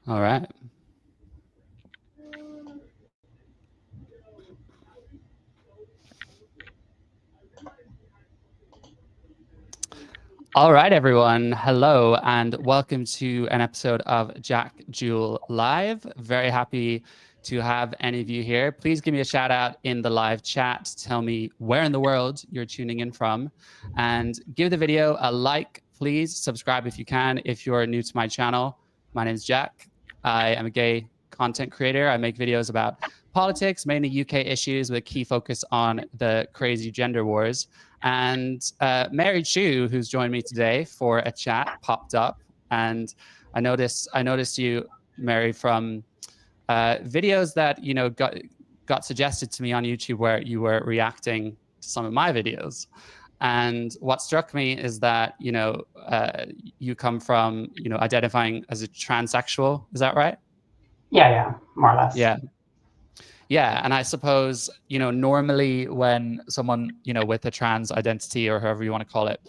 All right. All right, everyone. Hello, and welcome to an episode of Jack Jewell Live. Very happy to have any of you here. Please give me a shout out in the live chat. Tell me where in the world you're tuning in from, and give the video a like. Please subscribe if you can. If you're new to my channel, my name is Jack. I am a gay content creator. I make videos about politics, mainly UK issues, with a key focus on the crazy gender wars. And themarychu, who's joined me today for a chat, popped up, and I noticed you, Mary, from videos that got suggested to me on YouTube, where you were reacting to some of my videos. And what struck me is that you come from identifying as a transsexual. Is that right? Yeah, more or less. Yeah. Yeah, and I suppose, normally when someone, with a trans identity, or however you want to call it,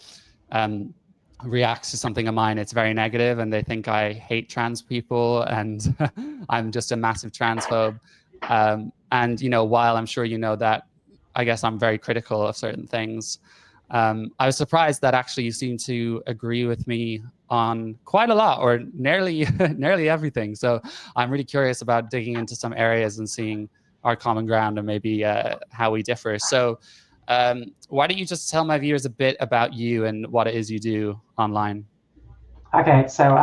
reacts to something of mine, it's very negative, and they think I hate trans people, and I'm just a massive transphobe. And, while I'm sure you know that, I guess I'm very critical of certain things. I was surprised that actually you seem to agree with me on quite a lot, or nearly everything. So I'm really curious about digging into some areas and seeing our common ground and maybe how we differ. So why don't you just tell my viewers a bit about you and what it is you do online? Okay, so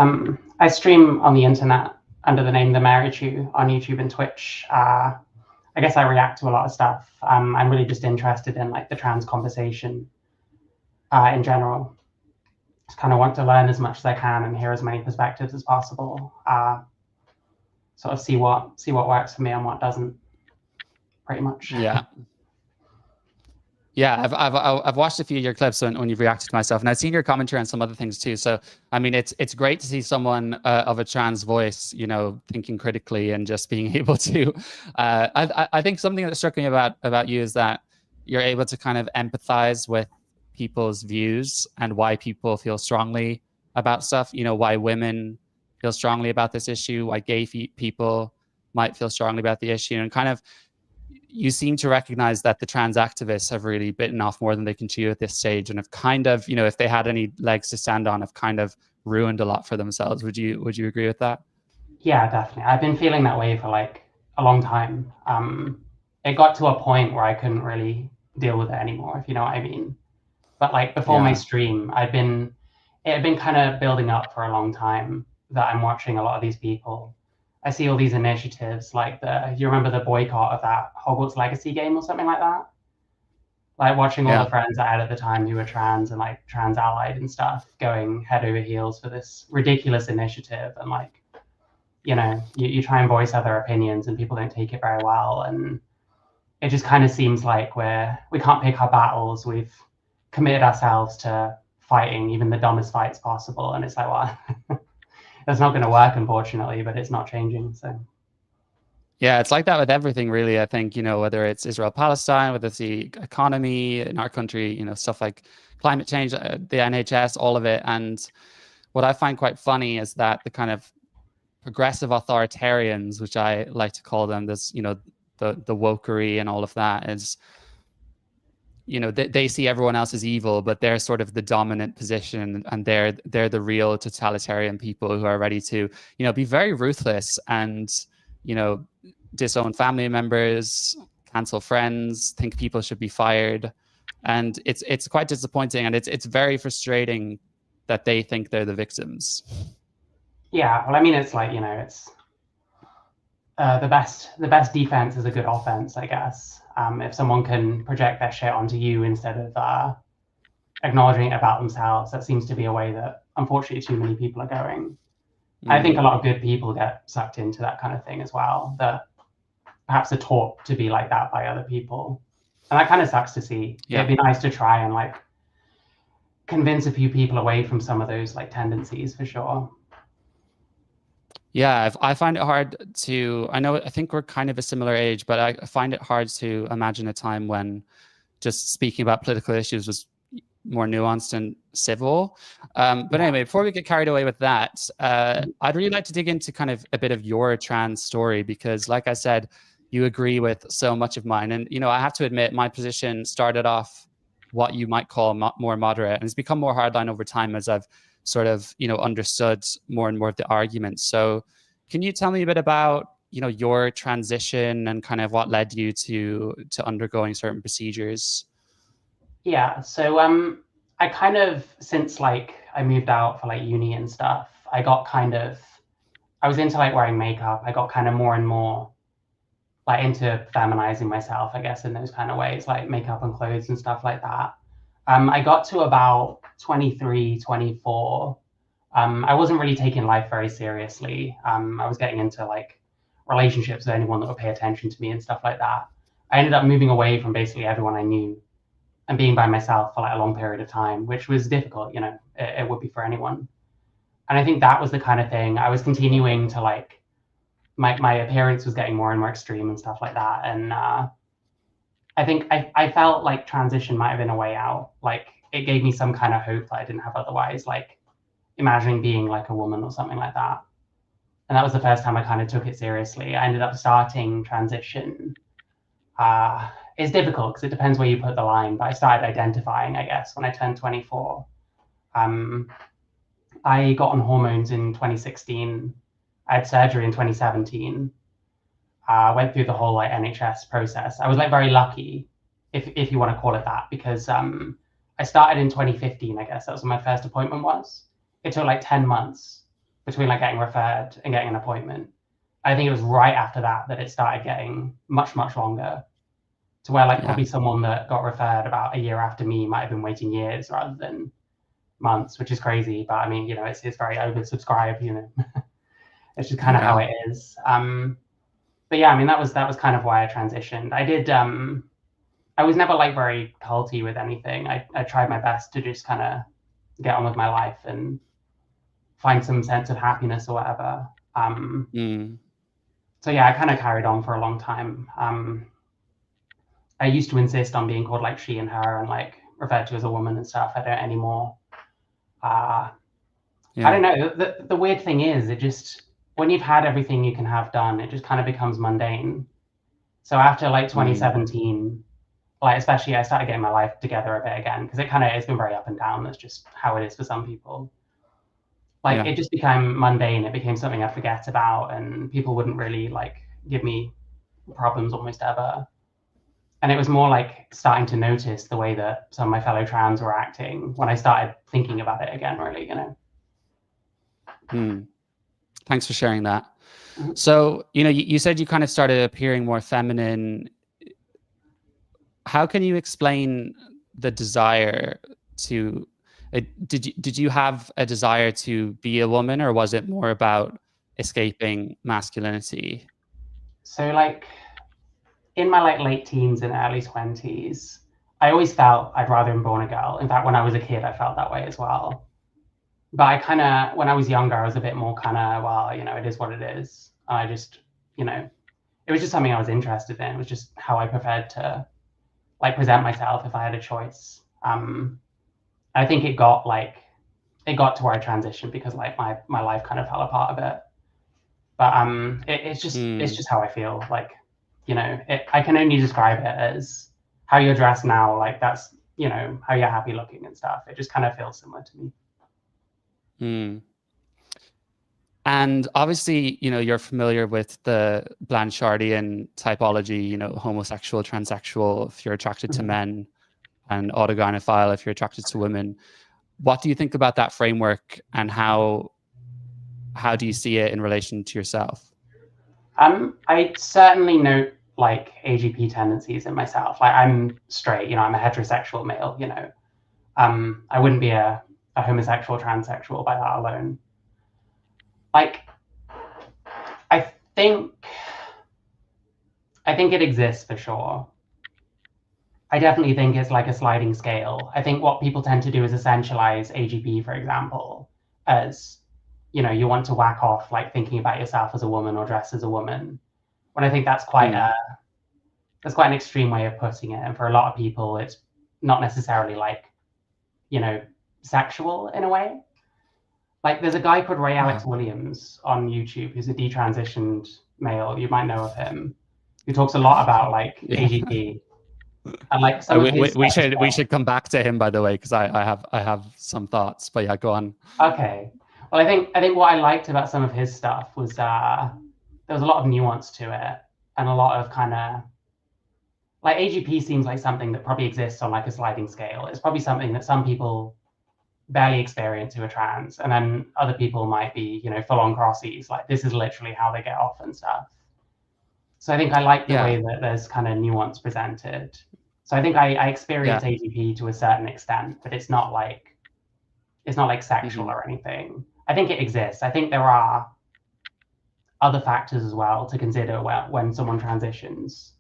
I stream on the internet under the name themarychu on YouTube and Twitch. I guess I react to a lot of stuff. I'm really just interested in like the trans conversation in general. Just kind of want to learn as much as I can and hear as many perspectives as possible. Sort of see what works for me and what doesn't. Pretty much. Yeah. Yeah, I've watched a few of your clips when you've reacted to myself, and I've seen your commentary on some other things too. So I mean, it's great to see someone of a trans voice, thinking critically and just being able to. I think something that struck me about you is that you're able to kind of empathize with people's views and why people feel strongly about stuff. Why women feel strongly about this issue, why gay people might feel strongly about the issue, and kind of, you seem to recognize that the trans activists have really bitten off more than they can chew at this stage, and have kind of, if they had any legs to stand on, have kind of ruined a lot for themselves. Would you agree with that? Yeah, definitely. I've been feeling that way for like a long time. It got to a point where I couldn't really deal with it anymore, if you know what I mean. But like before my stream, it had been kind of building up for a long time that I'm watching a lot of these people. I see all these initiatives, like you remember the boycott of that Hogwarts Legacy game or something like that? Like watching all the friends I had at the time who were trans and like trans allied and stuff going head over heels for this ridiculous initiative. And like, you try and voice other opinions and people don't take it very well. And it just kind of seems like we can't pick our battles. We've committed ourselves to fighting even the dumbest fights possible. And it's like, well, that's not going to work, unfortunately, but it's not changing. So yeah, it's like that with everything, really. I think, whether it's Israel, Palestine, whether it's the economy in our country, stuff like climate change, the NHS, all of it. And what I find quite funny is that the kind of progressive authoritarians, which I like to call them, this, the wokery and all of that, is, they see everyone else as evil, but they're sort of the dominant position, and they're the real totalitarian people who are ready to, be very ruthless and, disown family members, cancel friends, think people should be fired. And it's quite disappointing, and it's very frustrating that they think they're the victims. Yeah, well, I mean, it's like, it's the best defense is a good offense, I guess. If someone can project their shit onto you instead of acknowledging it about themselves, that seems to be a way that unfortunately too many people are going. I think a lot of good people get sucked into that kind of thing as well, that perhaps are taught to be like that by other people. And that kind of sucks to see. Yeah. It'd be nice to try and like convince a few people away from some of those like tendencies, for sure. Yeah, I find it hard to, I think we're kind of a similar age, but I find it hard to imagine a time when just speaking about political issues was more nuanced and civil. But anyway, before we get carried away with that, I'd really like to dig into kind of a bit of your trans story, because like I said, you agree with so much of mine. And, I have to admit, my position started off what you might call more moderate, and it's become more hardline over time as I've sort of, understood more and more of the arguments. So can you tell me a bit about, your transition and kind of what led you to undergoing certain procedures? Yeah, so I kind of, since like I moved out for like uni and stuff, I was into like wearing makeup. I got kind of more and more like into feminizing myself, I guess, in those kind of ways, like makeup and clothes and stuff like that. I got to about 23, 24. I wasn't really taking life very seriously. I was getting into like relationships with anyone that would pay attention to me and stuff like that. I ended up moving away from basically everyone I knew and being by myself for like a long period of time, which was difficult, it would be for anyone. And I think that was the kind of thing I was continuing to like, my appearance was getting more and more extreme and stuff like that. And I think I felt like transition might have been a way out. Like it gave me some kind of hope that I didn't have otherwise, like imagining being like a woman or something like that. And that was the first time I kind of took it seriously. I ended up starting transition. It's difficult because it depends where you put the line, but I started identifying, I guess, when I turned 24. I got on hormones in 2016. I had surgery in 2017. Went through the whole like NHS process. I was like very lucky, if you want to call it that, because I started in 2015, I guess. That was when my first appointment was. It took like 10 months between like getting referred and getting an appointment. I think it was right after that that it started getting much, much longer, to where like probably someone that got referred about a year after me might have been waiting years rather than months, which is crazy. But I mean, it's very oversubscribed, it's just kind of how it is. But yeah, I mean, that was kind of why I transitioned. I was never like very culty with anything. I tried my best to just kind of get on with my life and find some sense of happiness or whatever. So yeah, I kind of carried on for a long time. I used to insist on being called like she and her and like referred to as a woman and stuff. I don't anymore. I don't know. The weird thing is, it just, when you've had everything you can have done, it just kind of becomes mundane. So after like 2017, like especially I started getting my life together a bit again, because it's been very up and down. That's just how it is for some people. Like it just became mundane. It became something I forget about, and people wouldn't really like give me problems almost ever. And it was more like starting to notice the way that some of my fellow trans were acting when I started thinking about it again, really, Thanks for sharing that. So, you said you kind of started appearing more feminine. How can you explain the desire to, did you have a desire to be a woman, or was it more about escaping masculinity? So like in my like late teens and early 20s, I always felt I'd rather have been born a girl. In fact, when I was a kid, I felt that way as well. But when I was younger, I was a bit more kind of, well, it is what it is. I just, it was just something I was interested in. It was just how I preferred to like present myself if I had a choice. I think it got to where I transitioned because like my life kind of fell apart a bit. But it's just how I feel. Like, I can only describe it as how you're dressed now. Like that's, how you're happy looking and stuff. It just kind of feels similar to me. And obviously, you're familiar with the Blancharddian typology, homosexual, transsexual, if you're attracted to men, and autogynephile, if you're attracted to women. What do you think about that framework, and how do you see it in relation to yourself? I certainly note like AGP tendencies in myself. Like I'm straight, I'm a heterosexual male, I wouldn't be a homosexual, transsexual by that alone. Like, I think it exists for sure. I definitely think it's like a sliding scale. I think what people tend to do is essentialize AGP, for example, as, you want to whack off like thinking about yourself as a woman or dress as a woman. When I think that's quite an extreme way of putting it. And for a lot of people, it's not necessarily like you know, sexual in a way. Like there's a guy called Ray Alex Williams on YouTube who's a detransitioned male. You might know of him, who talks a lot about like AGP and like some of his. We should come back to him, by the way, because I have some thoughts. But yeah, go on. Okay. Well, I think what I liked about some of his stuff was there was a lot of nuance to it and a lot of kind of like AGP seems like something that probably exists on like a sliding scale. It's probably something that some people barely experience who are trans, and then other people might be, you know, full on crossies. Like this is literally how they get off and stuff. So I think I like the way that there's kind of nuance presented. So I think I experience AGP to a certain extent, but it's not like sexual or anything. I think it exists. I think there are other factors as well to consider when someone transitions.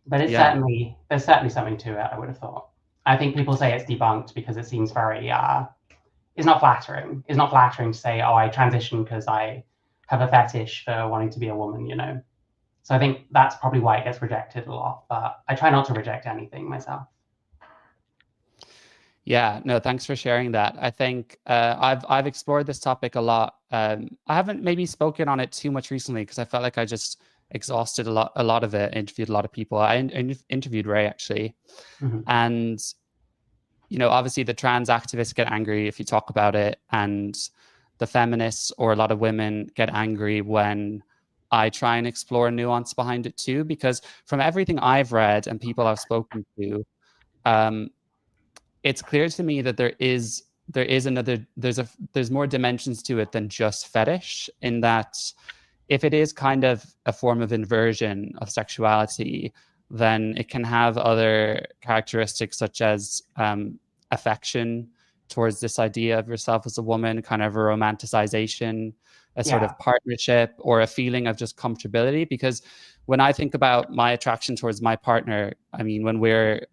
But it's certainly, there's certainly something to it, I would have thought. I think people say it's debunked because it seems very, it's not flattering. It's not flattering to say, oh, I transitioned because I have a fetish for wanting to be a woman, you know? So I think that's probably why it gets rejected a lot, but I try not to reject anything myself. Yeah, no, thanks for sharing that. I think I've explored this topic a lot. I haven't maybe spoken on it too much recently because I felt like I just exhausted a lot of it, interviewed a lot of people. I interviewed Ray actually. And, you know, obviously the trans activists get angry if you talk about it, and the feminists or a lot of women get angry when I try and explore nuance behind it too, because from everything I've read and people I've spoken to, it's clear to me that there's more dimensions to it than just fetish, in that if it is kind of a form of inversion of sexuality, then it can have other characteristics such as affection towards this idea of yourself as a woman, kind of a romanticization, a sort of partnership, or a feeling of just comfortability. Because when I think about my attraction towards my partner, I mean, when we're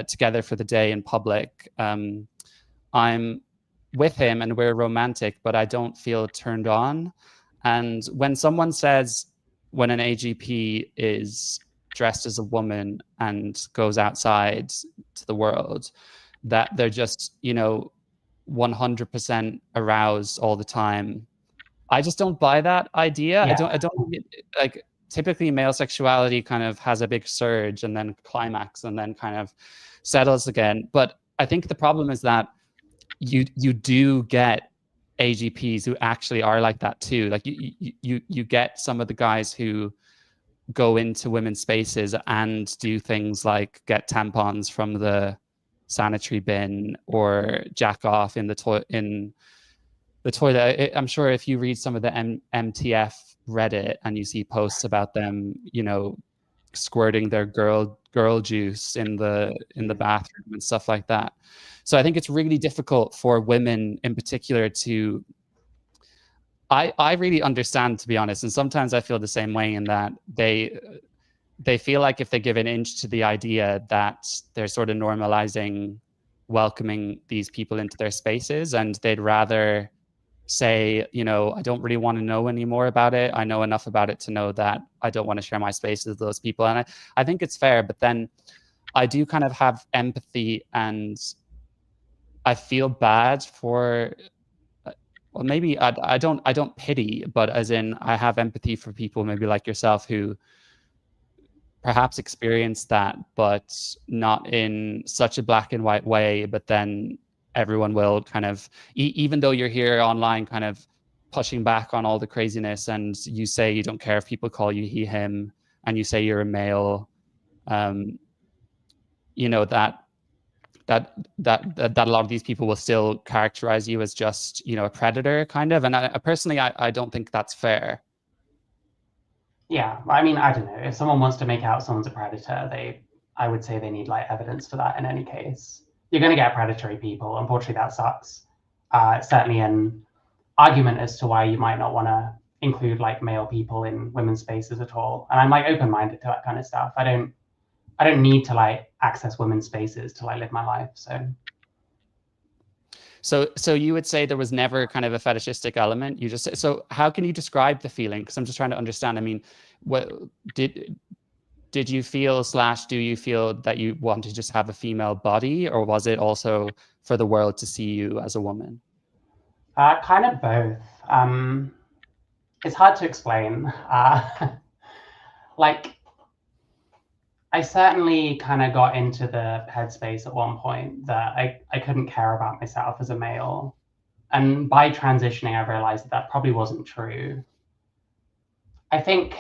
together for the day in public, I'm with him and we're romantic, but I don't feel turned on. And when someone says, when an AGP is dressed as a woman and goes outside to the world, that they're just, you know, 100% aroused all the time, I just don't buy that idea. I don't like, typically male sexuality kind of has a big surge and then climax and then kind of settles again. But I think the problem is that you do get AGPs who actually are like that too. Like you get some of the guys who go into women's spaces and do things like get tampons from the sanitary bin or jack off in the toilet. I'm sure if you read some of the MTF Reddit and you see posts about them, you know, squirting their girl juice in the bathroom and stuff like that. So I think it's really difficult for women in particular to, I really understand, to be honest, and sometimes I feel the same way, in that they feel like if they give an inch to the idea that they're sort of normalizing welcoming these people into their spaces, and they'd rather say, you know, I don't really want to know any more about it. I know enough about it to know that I don't want to share my space with those people. And I think it's fair, but then I do kind of have empathy, and I feel bad for, well, maybe I don't pity, but as in I have empathy for people maybe like yourself who perhaps experience that, but not in such a black and white way. But then everyone will kind of, even though you're here online kind of pushing back on all the craziness, and you say you don't care if people call you he, him, and you say you're a male, you know, that a lot of these people will still characterize you as just, you know, a predator kind of. And I personally, I don't think that's fair. Yeah, I mean, I don't know. If someone wants to make out someone's a predator, I would say they need like evidence for that in any case. You're going to get predatory people. Unfortunately, that sucks. Certainly an argument as to why you might not want to include like male people in women's spaces at all. And I'm like open-minded to that kind of stuff. I don't need to like access women's spaces to like live my life. So you would say there was never kind of a fetishistic element. You just, so how can you describe the feeling? Because I'm just trying to understand. I mean, what did you feel / do you feel that you want to just have a female body, or was it also for the world to see you as a woman? Kind of both. It's hard to explain. Like, I certainly kind of got into the headspace at one point that I couldn't care about myself as a male. And by transitioning, I realized that probably wasn't true. I think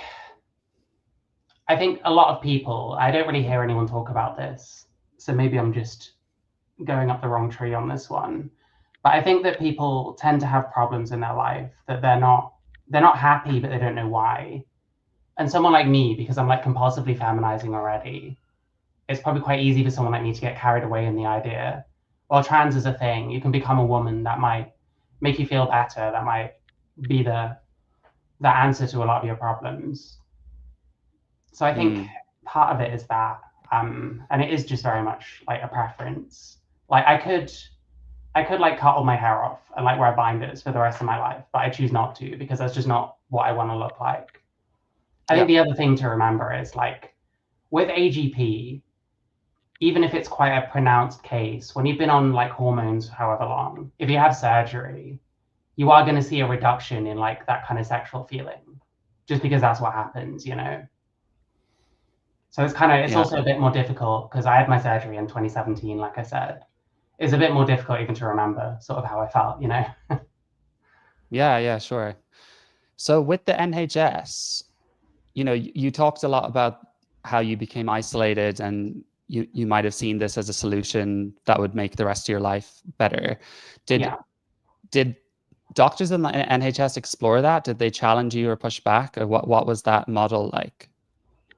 a lot of people, I don't really hear anyone talk about this, so maybe I'm just going up the wrong tree on this one. But I think that people tend to have problems in their life that they're not happy, but they don't know why. And someone like me, because I'm like compulsively feminizing already, it's probably quite easy for someone like me to get carried away in the idea, well, trans is a thing. You can become a woman. That might make you feel better. That might be the answer to a lot of your problems. So I think part of it is that, and it is just very much like a preference. Like I could like cut all my hair off and like wear binders for the rest of my life, but I choose not to because that's just not what I want to look like. I think the other thing to remember is like with AGP, even if it's quite a pronounced case, when you've been on like hormones however long, if you have surgery, you are going to see a reduction in like that kind of sexual feeling, just because that's what happens, you know. So it's kind of, it's also a bit more difficult because I had my surgery in 2017, like I said. It's a bit more difficult even to remember sort of how I felt, you know. Yeah, sure. So with the NHS, you know, you talked a lot about how you became isolated, and you might have seen this as a solution that would make the rest of your life better. Did doctors in the NHS explore that? Did they challenge you or push back? Or what was that model like?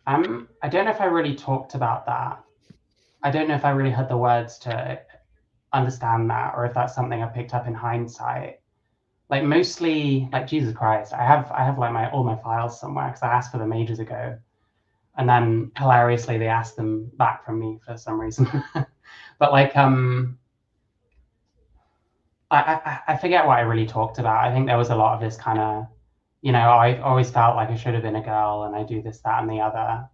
I don't know if I really talked about that. I don't know if I really had the words to understand that, or if that's something I picked up in hindsight. Like mostly, like Jesus Christ, I have like all my files somewhere because I asked for them ages ago, and then hilariously they asked them back from me for some reason. But like I forget what I really talked about. I think there was a lot of this kind of, you know, I always felt like I should have been a girl and I do this, that, and the other.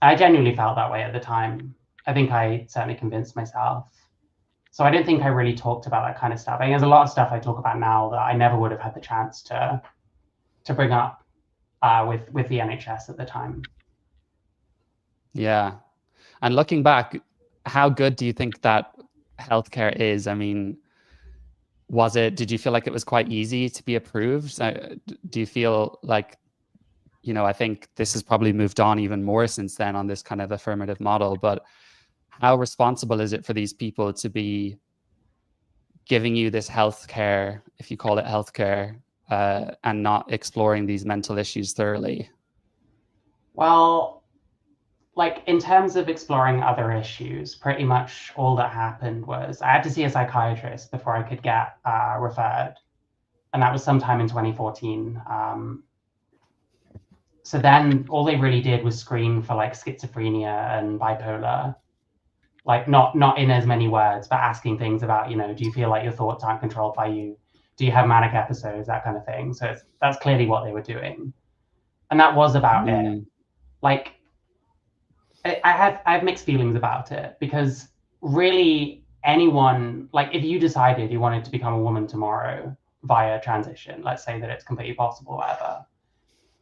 I genuinely felt that way at the time. I think I certainly convinced myself. So I don't think I really talked about that kind of stuff. I think there's a lot of stuff I talk about now that I never would have had the chance to bring up with the NHS at the time. Yeah. And looking back, how good do you think that healthcare is? I mean, did you feel like it was quite easy to be approved? Do you feel like, you know, I think this has probably moved on even more since then on this kind of affirmative model, but how responsible is it for these people to be giving you this healthcare, if you call it healthcare, and not exploring these mental issues thoroughly? Well, like in terms of exploring other issues, pretty much all that happened was I had to see a psychiatrist before I could get referred. And that was sometime in 2014. So then all they really did was screen for like schizophrenia and bipolar, like not in as many words, but asking things about, you know, do you feel like your thoughts aren't controlled by you? Do you have manic episodes? That kind of thing. So that's clearly what they were doing. And that was about it. Like, I have mixed feelings about it because really anyone, like if you decided you wanted to become a woman tomorrow via transition, let's say that it's completely possible, whatever,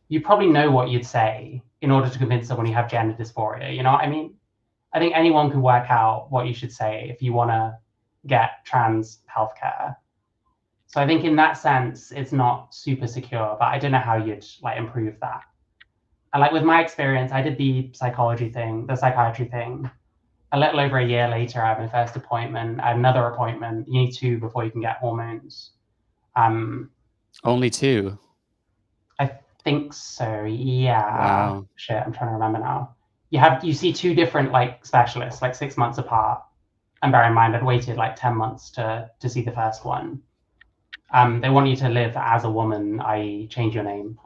you probably know what you'd say in order to convince someone you have gender dysphoria. You know what I mean? I think anyone can work out what you should say if you want to get trans healthcare. So I think in that sense, it's not super secure, but I don't know how you'd like improve that. And like with my experience, I did the psychiatry thing. A little over a year later, I had my first appointment. I had another appointment. You need 2 before you can get hormones. Only 2? I think so. Yeah. Wow. Shit, I'm trying to remember now. You see 2 different like specialists, like 6 months apart. And bear in mind, I'd waited like 10 months to see the first one. They want you to live as a woman, i.e. change your name.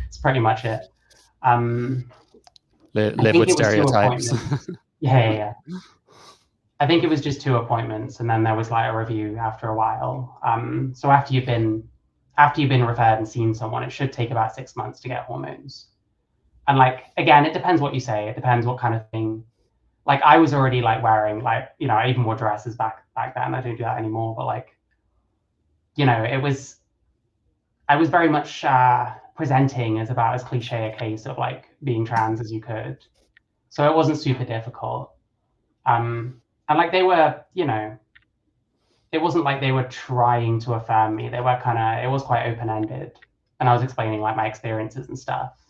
It's pretty much it. Live with stereotypes. Yeah. I think it was just 2 appointments, and then there was like a review after a while. So after you've been referred and seen someone, it should take about 6 months to get hormones. And like, again, it depends what you say. It depends what kind of thing. Like I was already like wearing like, you know, I even wore dresses back then. I don't do that anymore. But like, you know, I was very much presenting as about as cliche a case of like being trans as you could. So it wasn't super difficult. And like they were, you know, it wasn't like they were trying to affirm me. They were kind of, it was quite open ended. And I was explaining like my experiences and stuff.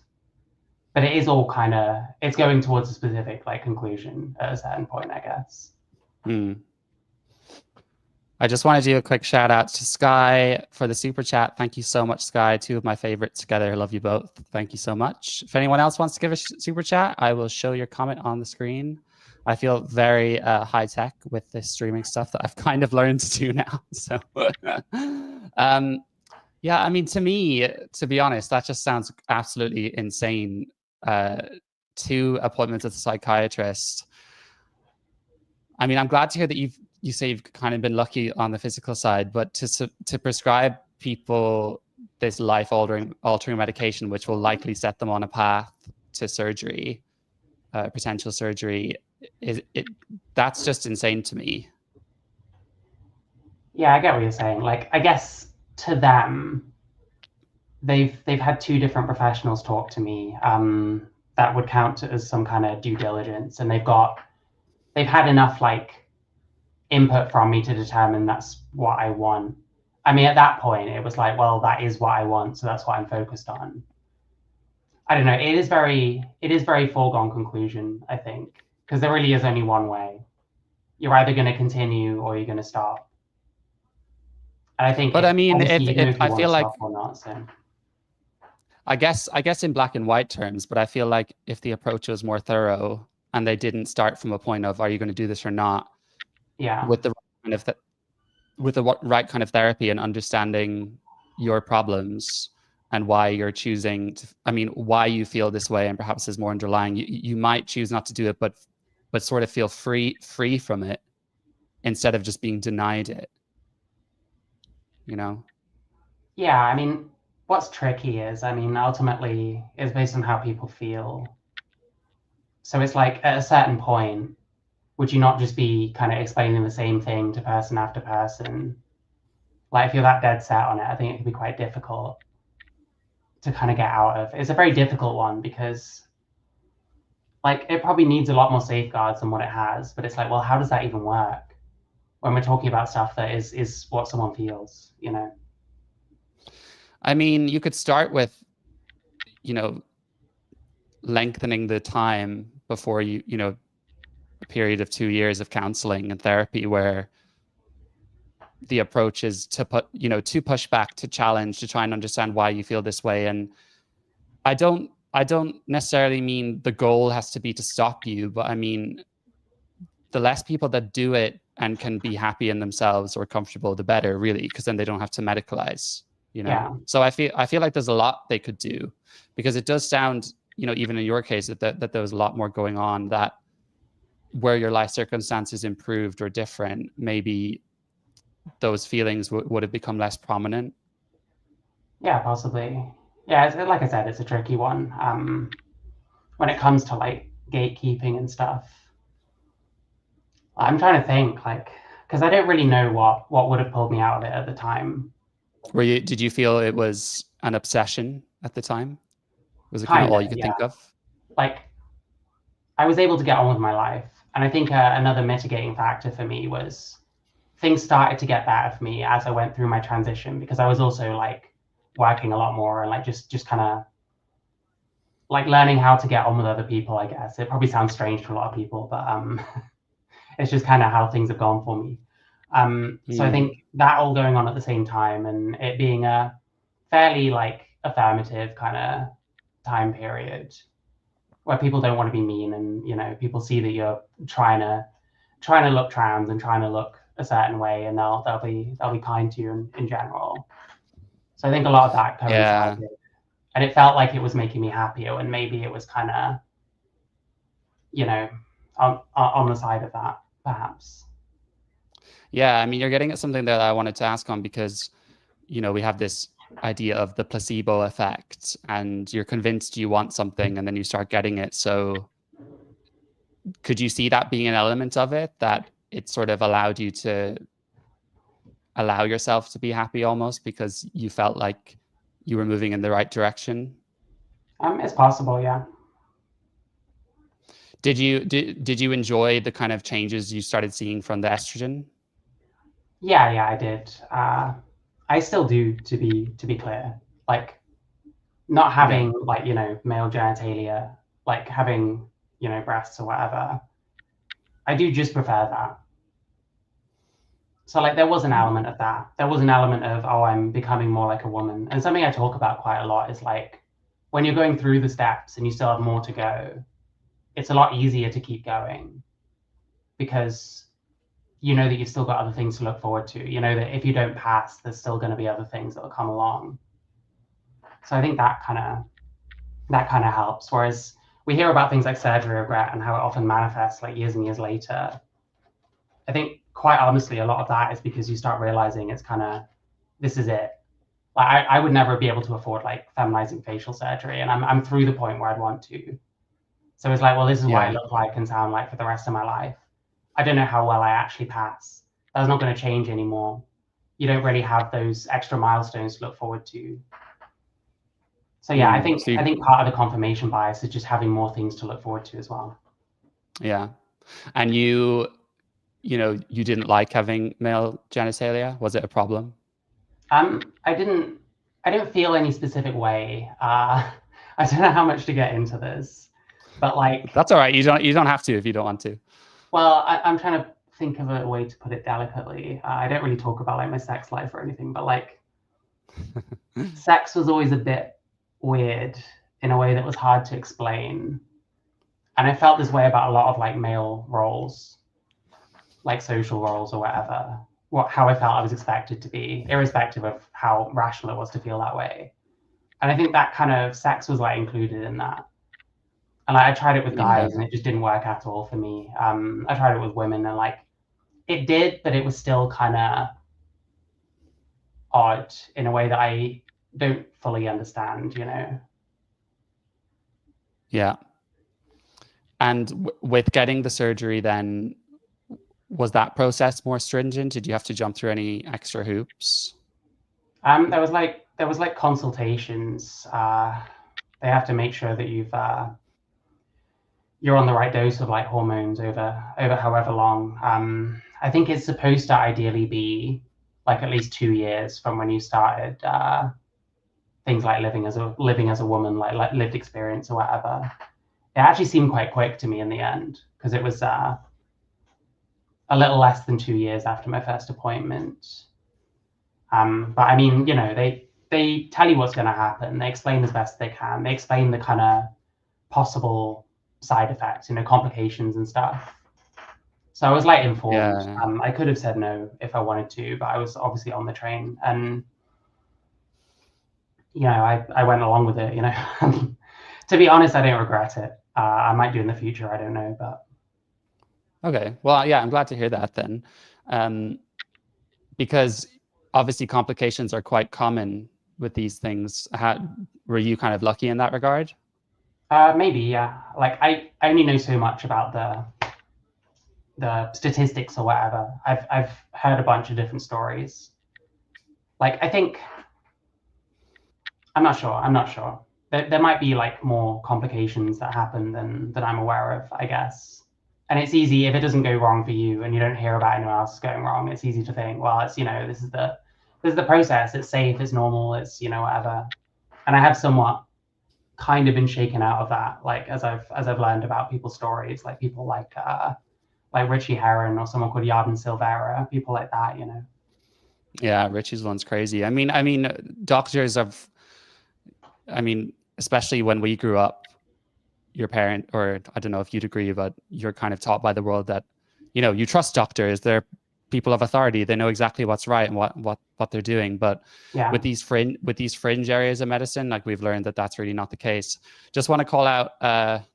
But it is all kind of, it's going towards a specific like conclusion at a certain point, I guess. I just want to do a quick shout out to Sky for the super chat. Thank you so much, Sky. Two of my favorites together. I love you both. Thank you so much. If anyone else wants to give a super chat, I will show your comment on the screen. I feel very high tech with this streaming stuff that I've kind of learned to do now. So, yeah, I mean, to me, to be honest, that just sounds absolutely insane. 2 appointments with a psychiatrist. I mean, I'm glad to hear that you say you've kind of been lucky on the physical side, but to prescribe people this life-altering medication, which will likely set them on a path to surgery, potential surgery, that's just insane to me. Yeah, I get what you're saying. Like, I guess to them, they've had 2 different professionals talk to me that would count as some kind of due diligence, and they've had enough like input from me to determine that's what I want. I mean, at that point, it was like, well, that is what I want, so that's what I'm focused on. I don't know. It is very foregone conclusion, I think, because there really is only one way. You're either going to continue or you're going to stop. And I think, but I mean, if I feel like, or not, so. I guess in black and white terms, but I feel like if the approach was more thorough and they didn't start from a point of, are you going to do this or not? Yeah. With the right kind of therapy and understanding your problems and why you're choosing to, I mean, why you feel this way, and perhaps there's more underlying. You might choose not to do it, but sort of feel free from it instead of just being denied it. You know? Yeah, I mean, what's tricky is, I mean, ultimately, is based on how people feel. So it's like at a certain point, would you not just be kind of explaining the same thing to person after person? Like if you're that dead set on it, I think it can be quite difficult to kind of get out of. It's a very difficult one because like it probably needs a lot more safeguards than what it has, but it's like, well, how does that even work when we're talking about stuff that is what someone feels, you know? I mean, you could start with, you know, lengthening the time before you know, a period of 2 years of counseling and therapy where the approach is to push back, to challenge, to try and understand why you feel this way. And I don't necessarily mean the goal has to be to stop you, but I mean, the less people that do it and can be happy in themselves or comfortable, the better, really, because then they don't have to medicalize, you know? Yeah. So I feel like there's a lot they could do, because it does sound, you know, even in your case, that there was a lot more going on, that where your life circumstances improved or different, maybe those feelings would have become less prominent. Yeah, possibly. Yeah, like I said, it's a tricky one. When it comes to like gatekeeping and stuff, I'm trying to think, like, because I don't really know what would have pulled me out of it at the time. Did you feel it was an obsession at the time? Was it kind of Kinda, all you could think of? Like, I was able to get on with my life, and I think another mitigating factor for me was things started to get better for me as I went through my transition, because I was also like working a lot more and like just kind of like learning how to get on with other people, I guess. It probably sounds strange to a lot of people, but it's just kind of how things have gone for me. So I think that all going on at the same time, and it being a fairly like affirmative kind of time period where people don't want to be mean, and you know, people see that you're trying to look trans and trying to look a certain way, and they'll be kind to you in general. So I think a lot of that coincided. Yeah. And it felt like it was making me happier, and maybe it was kind of, you know, on the side of that, perhaps. Yeah, I mean, you're getting at something that I wanted to ask on, because, you know, we have this idea of the placebo effect, and you're convinced you want something and then you start getting it. So could you see that being an element of it, that it sort of allowed you to allow yourself to be happy almost because you felt like you were moving in the right direction? It's possible, yeah. Did you enjoy the kind of changes you started seeing from the estrogen? Yeah, I did. I still do, to be clear. Like, not having like, male genitalia, like having, breasts or whatever. I do just prefer that. So like there was an element of that. There was an element of, oh, I'm becoming more like a woman. And something I talk about quite a lot is like when you're going through the steps and you still have more to go, it's a lot easier to keep going because you know that you've still got other things to look forward to. You know that if you don't pass, there's still going to be other things that will come along. So I think that kind of helps. Whereas we hear about things like surgery regret and how it often manifests like years and years later. I think quite honestly, a lot of that is because you start realizing it's kind of, this is it. Like I would never be able to afford like feminizing facial surgery, and I'm through the point where I'd want to. So it's like, well, this is what I look like and sound like for the rest of my life. I don't know how well I actually pass. That's not going to change anymore. You don't really have those extra milestones to look forward to. So yeah, I think part of the confirmation bias is just having more things to look forward to as well. Yeah. And you didn't like having male genitalia? Was it a problem? I didn't feel any specific way. I don't know how much to get into this, but like that's all right. You don't have to if you don't want to. Well, I'm trying to think of a way to put it delicately. I don't really talk about like my sex life or anything, but like sex was always a bit weird in a way that was hard to explain. And I felt this way about a lot of like male roles, like social roles or whatever, how I felt I was expected to be, irrespective of how rational it was to feel that way. And I think that kind of sex was like included in that. And I tried it with guys and it just didn't work at all for me. I tried it with women and like it did, but it was still kind of odd in a way that I don't fully understand, Yeah. And with getting the surgery then, was that process more stringent? Did you have to jump through any extra hoops? There was like consultations. They have to make sure that you're on the right dose of like hormones over however long. I think it's supposed to ideally be like at least 2 years from when you started things like living as a woman, like lived experience or whatever. It actually seemed quite quick to me in the end because it was a little less than 2 years after my first appointment. But I mean, they tell you what's going to happen. They explain as best they can. They explain the kind of possible side effects, complications and stuff. So I was like informed. Yeah. I could have said no if I wanted to, but I was obviously on the train, and I went along with it. To be honest, I don't regret it. I might do in the future. I don't know, but okay. Well, yeah, I'm glad to hear that then, because obviously complications are quite common with these things. Were you kind of lucky in that regard? Maybe, yeah. Like I only know so much about the statistics or whatever. I've heard a bunch of different stories. Like I think I'm not sure. There might be like more complications that happen than I'm aware of, I guess. And it's easy if it doesn't go wrong for you and you don't hear about anyone else going wrong. It's easy to think, well, it's this is the process. It's safe. It's normal. It's whatever. And I have somewhat kind of been shaken out of that, like as I've learned about people's stories, like people like Richie Herron or someone called Yarden Silvera, people like that, Yeah, Richie's one's crazy. I mean, doctors have. I mean, especially when we grew up, your parent, or I don't know if you'd agree, but you're kind of taught by the world that, you trust doctors. They're people of authority. They know exactly what's right and what they're doing. But with these fringe areas of medicine, like we've learned that that's really not the case. Just want to call out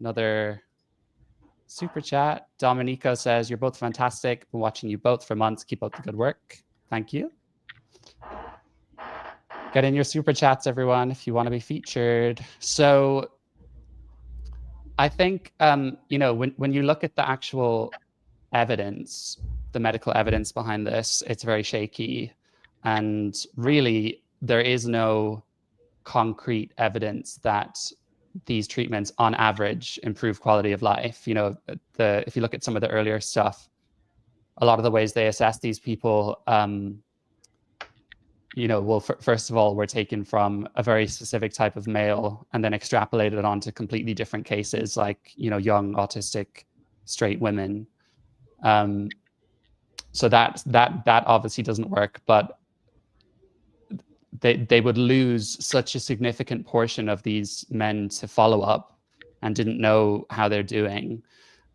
another super chat. Dominico says, "You're both fantastic. Been watching you both for months. Keep up the good work." Thank you. Get in your super chats, everyone, if you want to be featured. So I think, you know, when you look at the actual evidence, the medical evidence behind this, it's very shaky. And really, there is no concrete evidence that these treatments on average improve quality of life. You know, if you look at some of the earlier stuff, a lot of the ways they assess these people, you know, well, first of all, were taken from a very specific type of male and then extrapolated onto completely different cases, like, you know, young autistic straight women. So that obviously doesn't work, but they would lose such a significant portion of these men to follow up and didn't know how they're doing.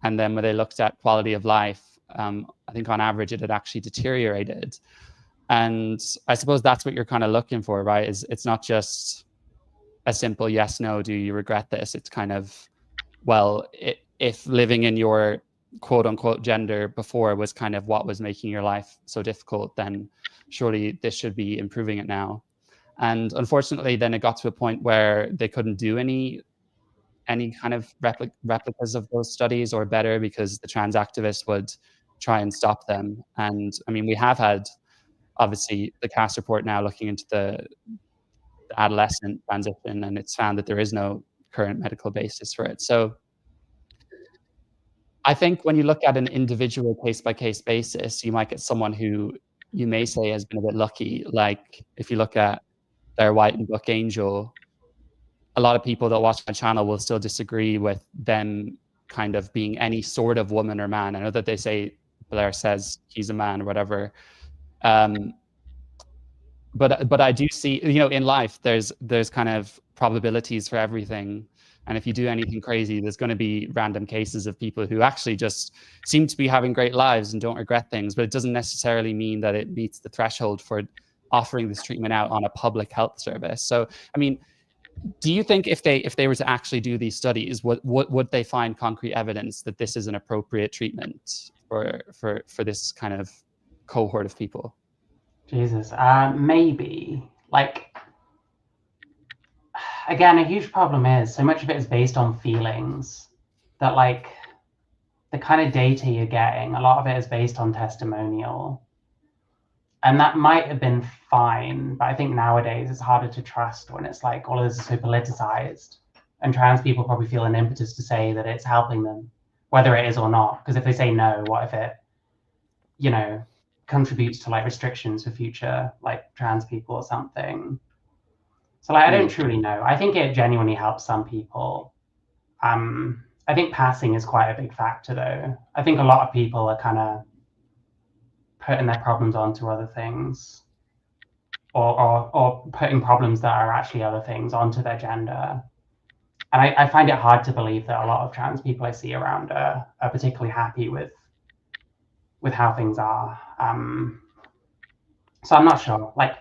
And then when they looked at quality of life, I think on average it had actually deteriorated. And I suppose that's what you're kind of looking for, right? It's not just a simple yes, no, do you regret this? It's kind of, well, if living in your quote unquote gender before was kind of what was making your life so difficult, then surely this should be improving it now. And unfortunately, then it got to a point where they couldn't do any kind of replicas of those studies or better, because the trans activists would try and stop them. And I mean, we have had obviously the CAS report now looking into the adolescent transition, and it's found that there is no current medical basis for it. So I think when you look at an individual case-by-case basis, you might get someone who you may say has been a bit lucky. Like if you look at their White and Book Angel, a lot of people that watch my channel will still disagree with them kind of being any sort of woman or man. I know that they say Blair says he's a man or whatever. But I do see, you know, in life, there's kind of probabilities for everything. And if you do anything crazy, there's going to be random cases of people who actually just seem to be having great lives and don't regret things. But it doesn't necessarily mean that it meets the threshold for offering this treatment out on a public health service. So, I mean, do you think if they were to actually do these studies, would they find concrete evidence that this is an appropriate treatment for this kind of cohort of people? Jesus, maybe. Like, again, a huge problem is so much of it is based on feelings, that like the kind of data you're getting, a lot of it is based on testimonial. And that might have been fine, but I think nowadays it's harder to trust when it's like all of this is so politicized, and trans people probably feel an impetus to say that it's helping them, whether it is or not. Because if they say no, what if it, you know, contributes to like restrictions for future like trans people or something? So like I don't truly know. I think it genuinely helps some people. I think passing is quite a big factor though. I think a lot of people are kind of putting their problems onto other things, or putting problems that are actually other things onto their gender. And I find it hard to believe that a lot of trans people I see around are particularly happy with how things are. So I'm not sure. Like,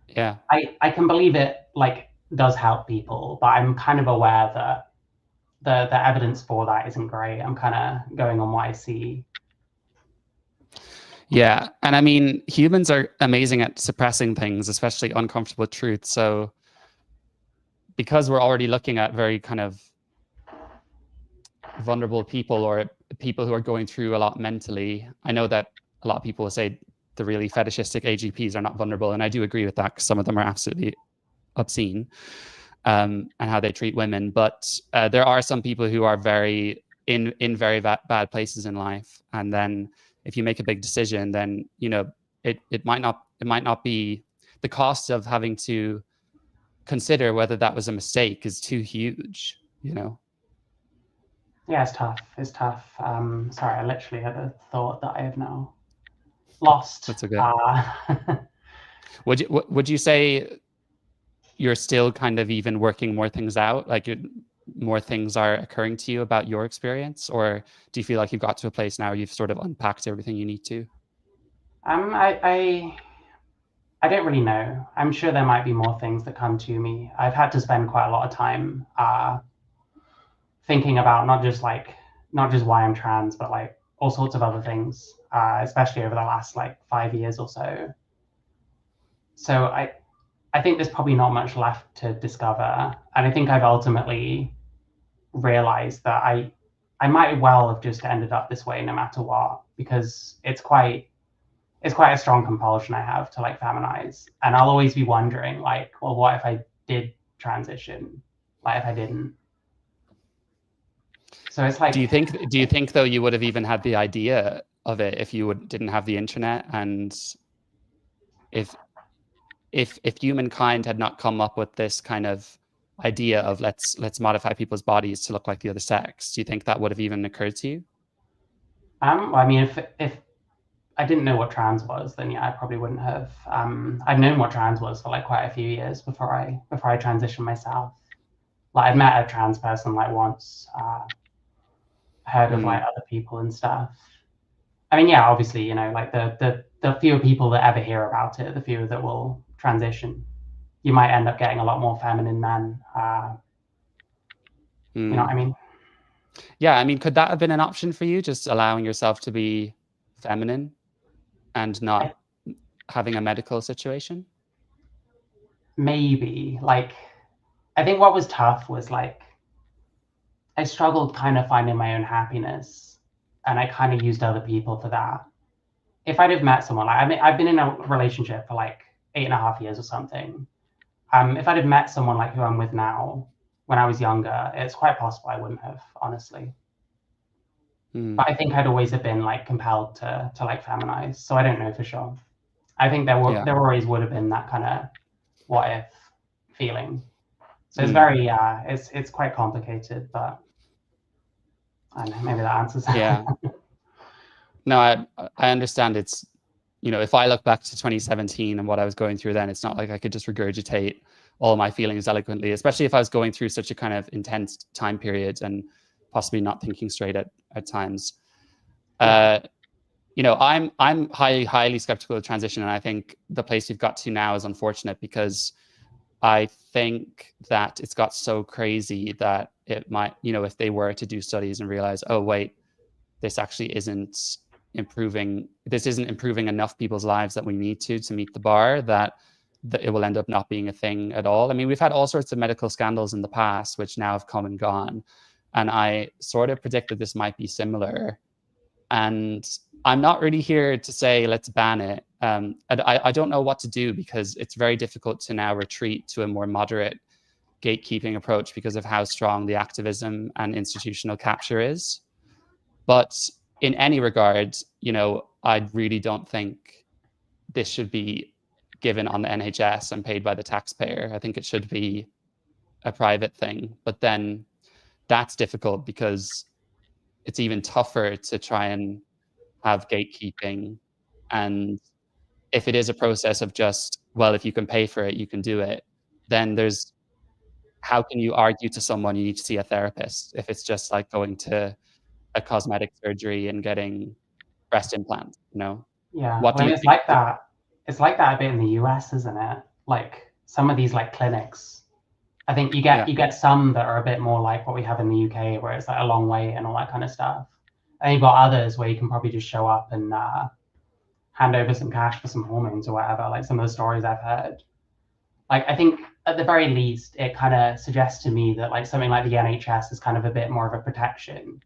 yeah, I can believe it like does help people, but I'm kind of aware that the evidence for that isn't great. I'm kind of going on what I see. Yeah. And I mean, humans are amazing at suppressing things, especially uncomfortable truth. So because we're already looking at very kind of vulnerable people, or people who are going through a lot mentally, I know that a lot of people will say the really fetishistic AGPs are not vulnerable. And I do agree with that, because some of them are absolutely obscene, and how they treat women. But there are some people who are very in very bad places in life. And then if you make a big decision, then, you know, it might not be, the cost of having to consider whether that was a mistake is too huge, you know? Yeah, it's tough. It's tough. Sorry, I literally had a thought that I have now lost. That's okay. Would you say you're still kind of even working more things out? Like more things are occurring to you about your experience? Or do you feel like you've got to a place now where you've sort of unpacked everything you need to? I don't really know. I'm sure there might be more things that come to me. I've had to spend quite a lot of time thinking about not just why I'm trans, but like all sorts of other things, especially over the last like 5 years or so. So I think there's probably not much left to discover. And I think I've ultimately realized that I might well have just ended up this way no matter what, because it's quite a strong compulsion I have to like feminize. And I'll always be wondering, like, well, what if I did transition? Like if I didn't? So it's like, do you think though you would have even had the idea of it if you didn't have the internet, and if humankind had not come up with this kind of idea of let's modify people's bodies to look like the other sex, do you think that would have even occurred to you? I mean, if I didn't know what trans was, then yeah, I probably wouldn't have. I'd known what trans was for like quite a few years before I transitioned myself. Like I'd met a trans person like once, heard of like other people and stuff. I mean, yeah, obviously, you know, like the fewer people that ever hear about it, the fewer that will transition. You might end up getting a lot more feminine men. You know what I mean? Yeah, I mean, could that have been an option for you, just allowing yourself to be feminine and not having a medical situation? Maybe. Like, I think what was tough was like, I struggled kind of finding my own happiness, and I kind of used other people for that. If I'd have met someone, like, I mean, I've been in a relationship for like 8.5 years or something. If I'd have met someone like who I'm with now when I was younger, it's quite possible I wouldn't have, honestly. But I think I'd always have been like compelled to like feminize. So I don't know for sure. I think there always would have been that kind of what if feeling. So it's very it's quite complicated, but I don't know, maybe that answers that. Yeah. No, I understand. It's, you know, if I look back to 2017 and what I was going through then, it's not like I could just regurgitate all my feelings eloquently, especially if I was going through such a kind of intense time period and possibly not thinking straight at times. You know, I'm highly skeptical of transition, and I think the place we've got to now is unfortunate, because I think that it's got so crazy that it might, you know, if they were to do studies and realize, oh wait, this actually isn't improving enough people's lives that we need to meet the bar, that it will end up not being a thing at all. I mean, we've had all sorts of medical scandals in the past, which now have come and gone. And I sort of predicted this might be similar. And I'm not really here to say, let's ban it. And I don't know what to do, because it's very difficult to now retreat to a more moderate gatekeeping approach because of how strong the activism and institutional capture is. But in any regard, you know, I really don't think this should be given on the NHS and paid by the taxpayer. I think it should be a private thing. But then that's difficult, because it's even tougher to try and have gatekeeping. And if it is a process of just, well, if you can pay for it, you can do it, then there's, how can you argue to someone you need to see a therapist if it's just like going to a cosmetic surgery and getting breast implants, you know? Yeah, What well, do I you mean, it's think? like that. It's like that a bit in the US, isn't it? Like some of these like clinics, I think you get some that are a bit more like what we have in the UK, where it's like a long wait and all that kind of stuff. And you've got others where you can probably just show up and hand over some cash for some hormones or whatever. Like some of the stories I've heard. Like I think at the very least, it kind of suggests to me that like something like the NHS is kind of a bit more of a protection,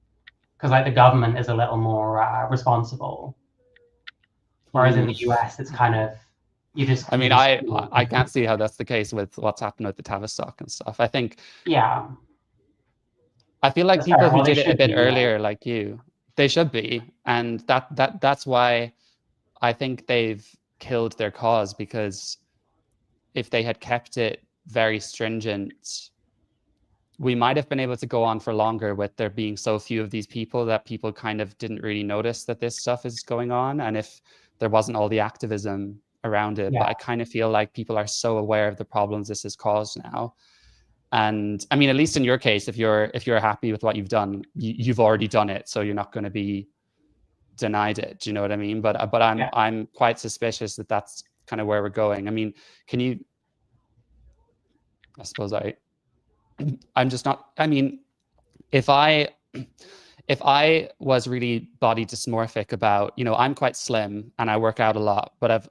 because like the government is a little more responsible. Whereas in the US, it's kind of, you just. I mean, I can't see how that's the case with what's happened with the Tavistock and stuff. I think, yeah, I feel like people who did it a bit earlier, right? like you, they should be, and that's why I think they've killed their cause, because if they had kept it very stringent, we might have been able to go on for longer with there being so few of these people that people kind of didn't really notice that this stuff is going on, and if there wasn't all the activism around it. Yeah. But I kind of feel like people are so aware of the problems this has caused now. And I mean, at least in your case, if you're happy with what you've done, you've already done it, so you're not going to be denied it. Do you know what I mean? But I'm quite suspicious that that's kind of where we're going. I mean, can you? I suppose I'm just not. I mean, if I if I was really body dysmorphic about, I'm quite slim and I work out a lot, but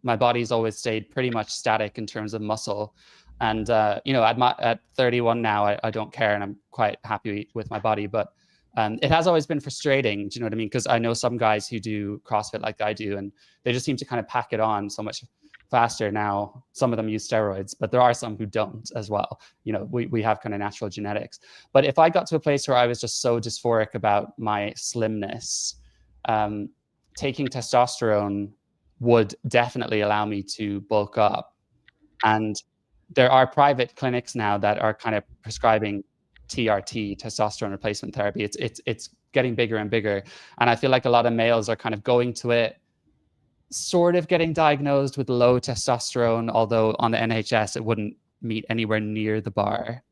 my body's always stayed pretty much static in terms of muscle. And, at 31 now, I don't care and I'm quite happy with my body, but it has always been frustrating. Do you know what I mean? Because I know some guys who do CrossFit like I do, and they just seem to kind of pack it on so much faster now. Some of them use steroids, but there are some who don't as well. We have kind of natural genetics. But if I got to a place where I was just so dysphoric about my slimness, taking testosterone would definitely allow me to bulk up. And there are private clinics now that are kind of prescribing TRT, testosterone replacement therapy. It's getting bigger and bigger. And I feel like a lot of males are kind of going to it, sort of getting diagnosed with low testosterone, although on the NHS it wouldn't meet anywhere near the bar.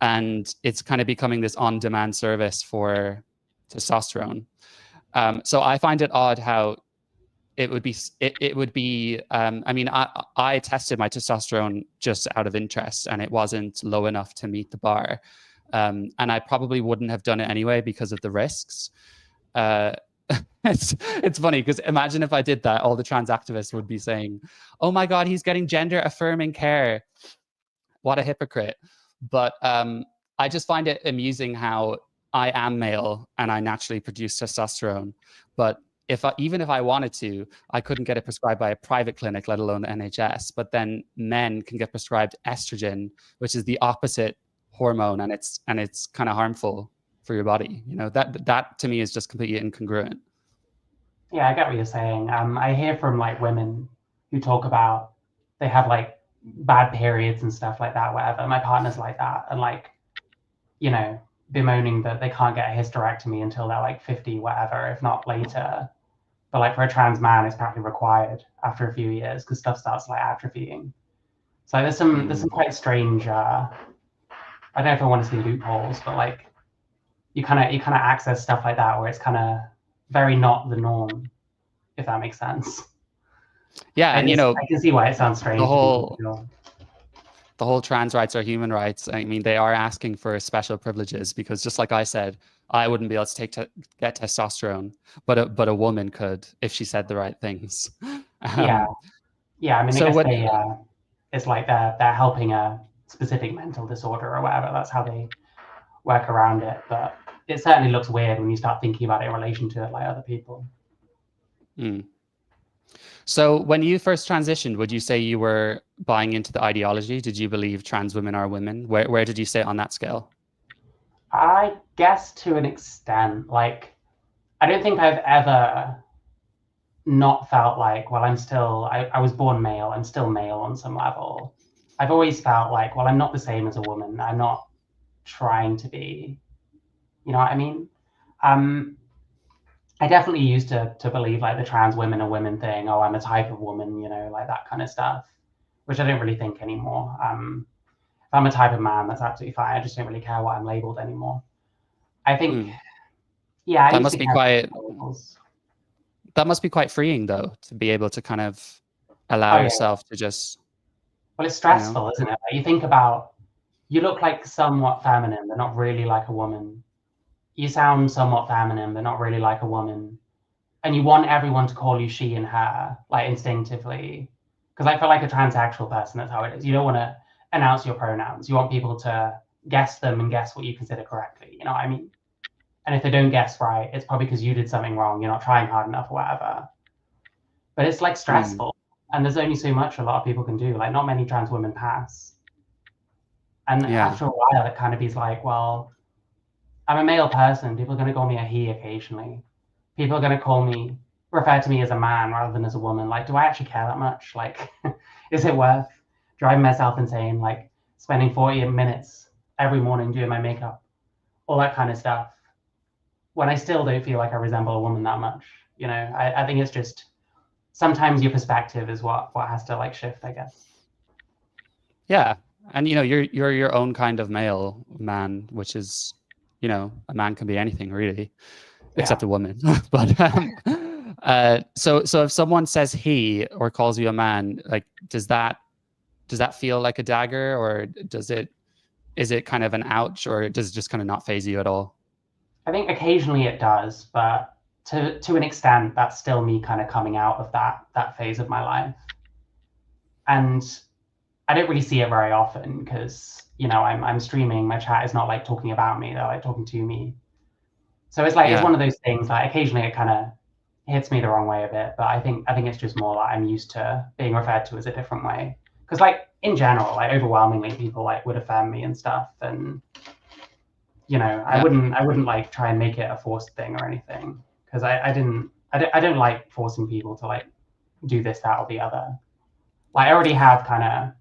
And it's kind of becoming this on-demand service for testosterone. So I find it odd how it would be. I mean, I tested my testosterone just out of interest, and it wasn't low enough to meet the bar. And I probably wouldn't have done it anyway because of the risks. It's funny because imagine if I did that, all the trans activists would be saying, "Oh my God, he's getting gender affirming care. What a hypocrite." But I just find it amusing how I am male and I naturally produce testosterone. But even if I wanted to, I couldn't get it prescribed by a private clinic, let alone the NHS. But then men can get prescribed estrogen, which is the opposite hormone, and it's kind of harmful for your body. That to me is just completely incongruent. Yeah, I get what you're saying. I hear from like women who talk about they have like bad periods and stuff like that, whatever. My partner's like that, and like, bemoaning that they can't get a hysterectomy until they're like 50, whatever, if not later. But like for a trans man, it's apparently required after a few years because stuff starts like atrophying. So there's some quite strange. I don't know if I want to see loopholes, but like you kind of access stuff like that where it's kind of very not the norm, if that makes sense. Yeah, and I can see why it sounds strange. The whole trans rights are human rights. I mean, they are asking for special privileges because, just like I said, I wouldn't be able to get testosterone, but a woman could if she said the right things. Yeah. I mean, I guess it's like they're helping a specific mental disorder or whatever. That's how they work around it. But it certainly looks weird when you start thinking about it in relation to like other people. Mm. So when you first transitioned, would you say you were buying into the ideology? Did you believe trans women are women? Where did you sit on that scale? I guess to an extent. Like, I don't think I've ever not felt like, well, I was born male, I'm still male on some level. I've always felt like, well, I'm not the same as a woman. I'm not trying to be, you know what I mean? I definitely used to believe like the trans women are women thing. Oh, I'm a type of woman, like that kind of stuff, which I don't really think anymore. If I'm a type of man, that's absolutely fine. I just don't really care what I'm labeled anymore. I think, yeah, that must be quite freeing though, to be able to kind of allow yourself to just. Well, it's stressful, isn't it? Like, you think about, you look like somewhat feminine, but not really like a woman. You sound somewhat feminine, but not really like a woman. And you want everyone to call you she and her, like instinctively. Because I feel like a transsexual person, that's how it is. You don't want to announce your pronouns. You want people to guess them and guess what you consider correctly. You know what I mean? And if they don't guess right, it's probably because you did something wrong. You're not trying hard enough or whatever. But it's like stressful. And there's only so much a lot of people can do. Like, not many trans women pass. And after a while, it kind of is like, well, I'm a male person. People are going to call me a he occasionally. People are going to refer to me as a man rather than as a woman. Like, do I actually care that much? Like, is it worth driving myself insane? Like, spending 40 minutes every morning doing my makeup, all that kind of stuff, when I still don't feel like I resemble a woman that much. I think it's just sometimes your perspective is what has to like shift, I guess. Yeah, and you're your own kind of man, which is, a man can be anything really, except a woman. But so if someone says he or calls you a man, like, does that feel like a dagger, or is it kind of an ouch, or does it just kind of not faze you at all? I think occasionally it does, but to an extent, that's still me kind of coming out of that phase of my life. And I don't really see it very often because, you know, I'm streaming, my chat is not like talking about me, they're like talking to me. So it's like, it's one of those things, like occasionally it kind of hits me the wrong way a bit, but I think it's just more like I'm used to being referred to as a different way. Because like in general, like overwhelmingly people like would affirm me and stuff, and you know, I wouldn't like try and make it a forced thing or anything, because I don't like forcing people to like do this, that, or the other. Like I already have I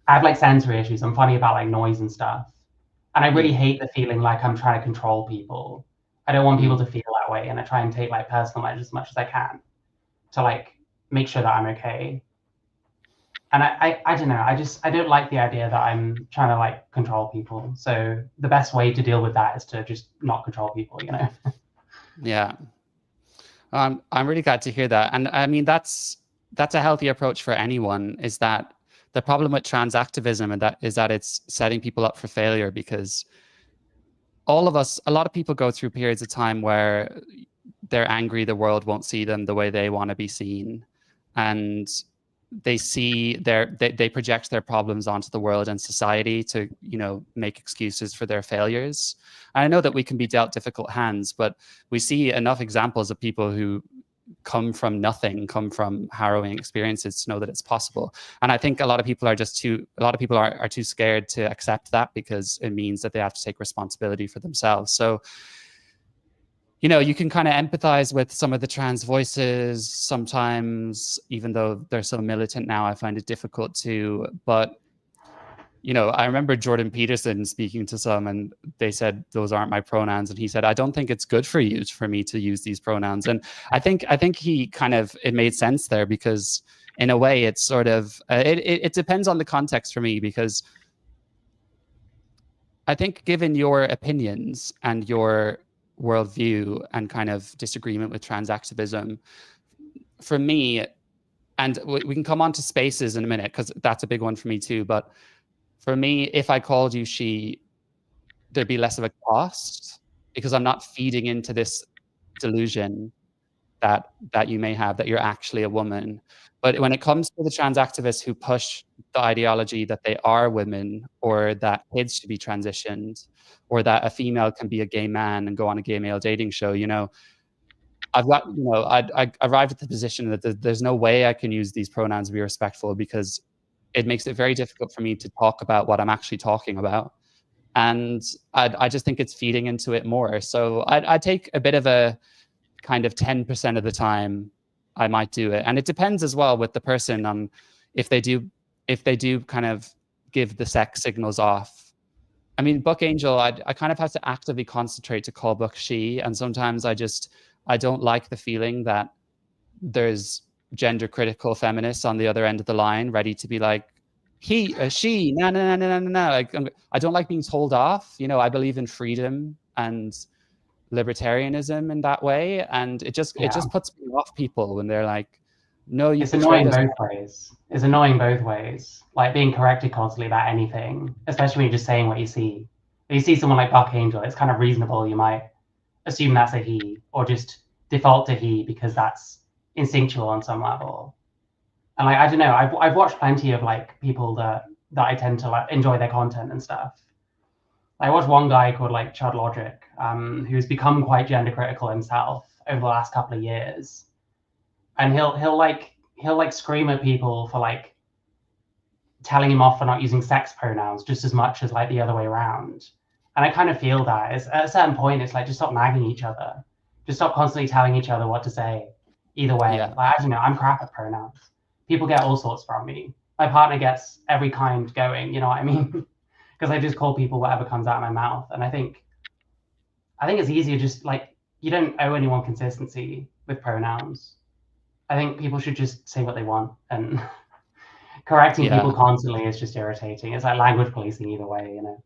have like sensory issues. I'm funny about like noise and stuff, and I really hate the feeling like I'm trying to control people. I don't want people to feel that way, and I try and take like personal measures as much as I can to like make sure that I'm okay. And I don't know, I don't like the idea that I'm trying to like control people. So the best way to deal with that is to just not control people, you know? Yeah. I'm really glad to hear that. And I mean, that's a healthy approach for anyone. Is that the problem with trans activism, and that is that it's setting people up for failure, because all of us, a lot of people go through periods of time where they're angry the world won't see them the way they want to be seen. And they see they project their problems onto the world and society to, you know, make excuses for their failures. And I know that we can be dealt difficult hands, but we see enough examples of people who come from nothing, come from harrowing experiences to know that it's possible. And I think a lot of people are too scared to accept that, because it means that they have to take responsibility for themselves. So, you know, you can kind of empathize with some of the trans voices sometimes, even though they're so militant now, I find it difficult to. But, you know, I remember Jordan Peterson speaking to some, and they said, those aren't my pronouns. And he said, I don't think it's good for me to use these pronouns. And I think he kind of, it made sense there, because in a way it's sort of, it depends on the context for me, because I think given your opinions and your worldview and kind of disagreement with trans activism, for me, and we can come on to spaces in a minute, because that's a big one for me too, but for me, if I called you she, there'd be less of a cost, because I'm not feeding into this delusion that you may have, that you're actually a woman. But when it comes to the trans activists who push the ideology that they are women, or that kids should be transitioned, or that a female can be a gay man and go on a gay male dating show, you know, I've got, you know, I arrived at the position that there's no way I can use these pronouns to be respectful, because it makes it very difficult for me to talk about what I'm actually talking about. And I just think it's feeding into it more. So I take a bit of a kind of 10% of the time I might do it. And it depends as well with the person on if they do kind of give the sex signals off. I mean, Book Angel, I kind of have to actively concentrate to call Book she. And sometimes I don't like the feeling that there's gender critical feminists on the other end of the line ready to be like, he, she, no, no, no, no, no, no. Like, I don't like being told off. You know, I believe in freedom and libertarianism in that way, and it just puts me off people when they're like, no, you, it's annoying both ways. It's annoying both ways, like being corrected constantly about anything, especially when you're just saying what you see. If you see someone like Buck Angel, it's kind of reasonable, you might assume that's a he, or just default to he because that's instinctual on some level. And like, I don't know, I've watched plenty of like people that I tend to like enjoy their content and stuff. I watched one guy called like Chud Logic, who's become quite gender critical himself over the last couple of years, and he'll like scream at people for like telling him off for not using sex pronouns just as much as like the other way around. And I kind of feel that at a certain point, it's like, just stop nagging each other, just stop constantly telling each other what to say. Either way, like, I don't know, I'm crap at pronouns. People get all sorts from me. My partner gets every kind going, you know what I mean? Because I just call people whatever comes out of my mouth. And I think it's easier, just like, you don't owe anyone consistency with pronouns. I think people should just say what they want, and correcting people constantly is just irritating. It's like language policing either way, you know?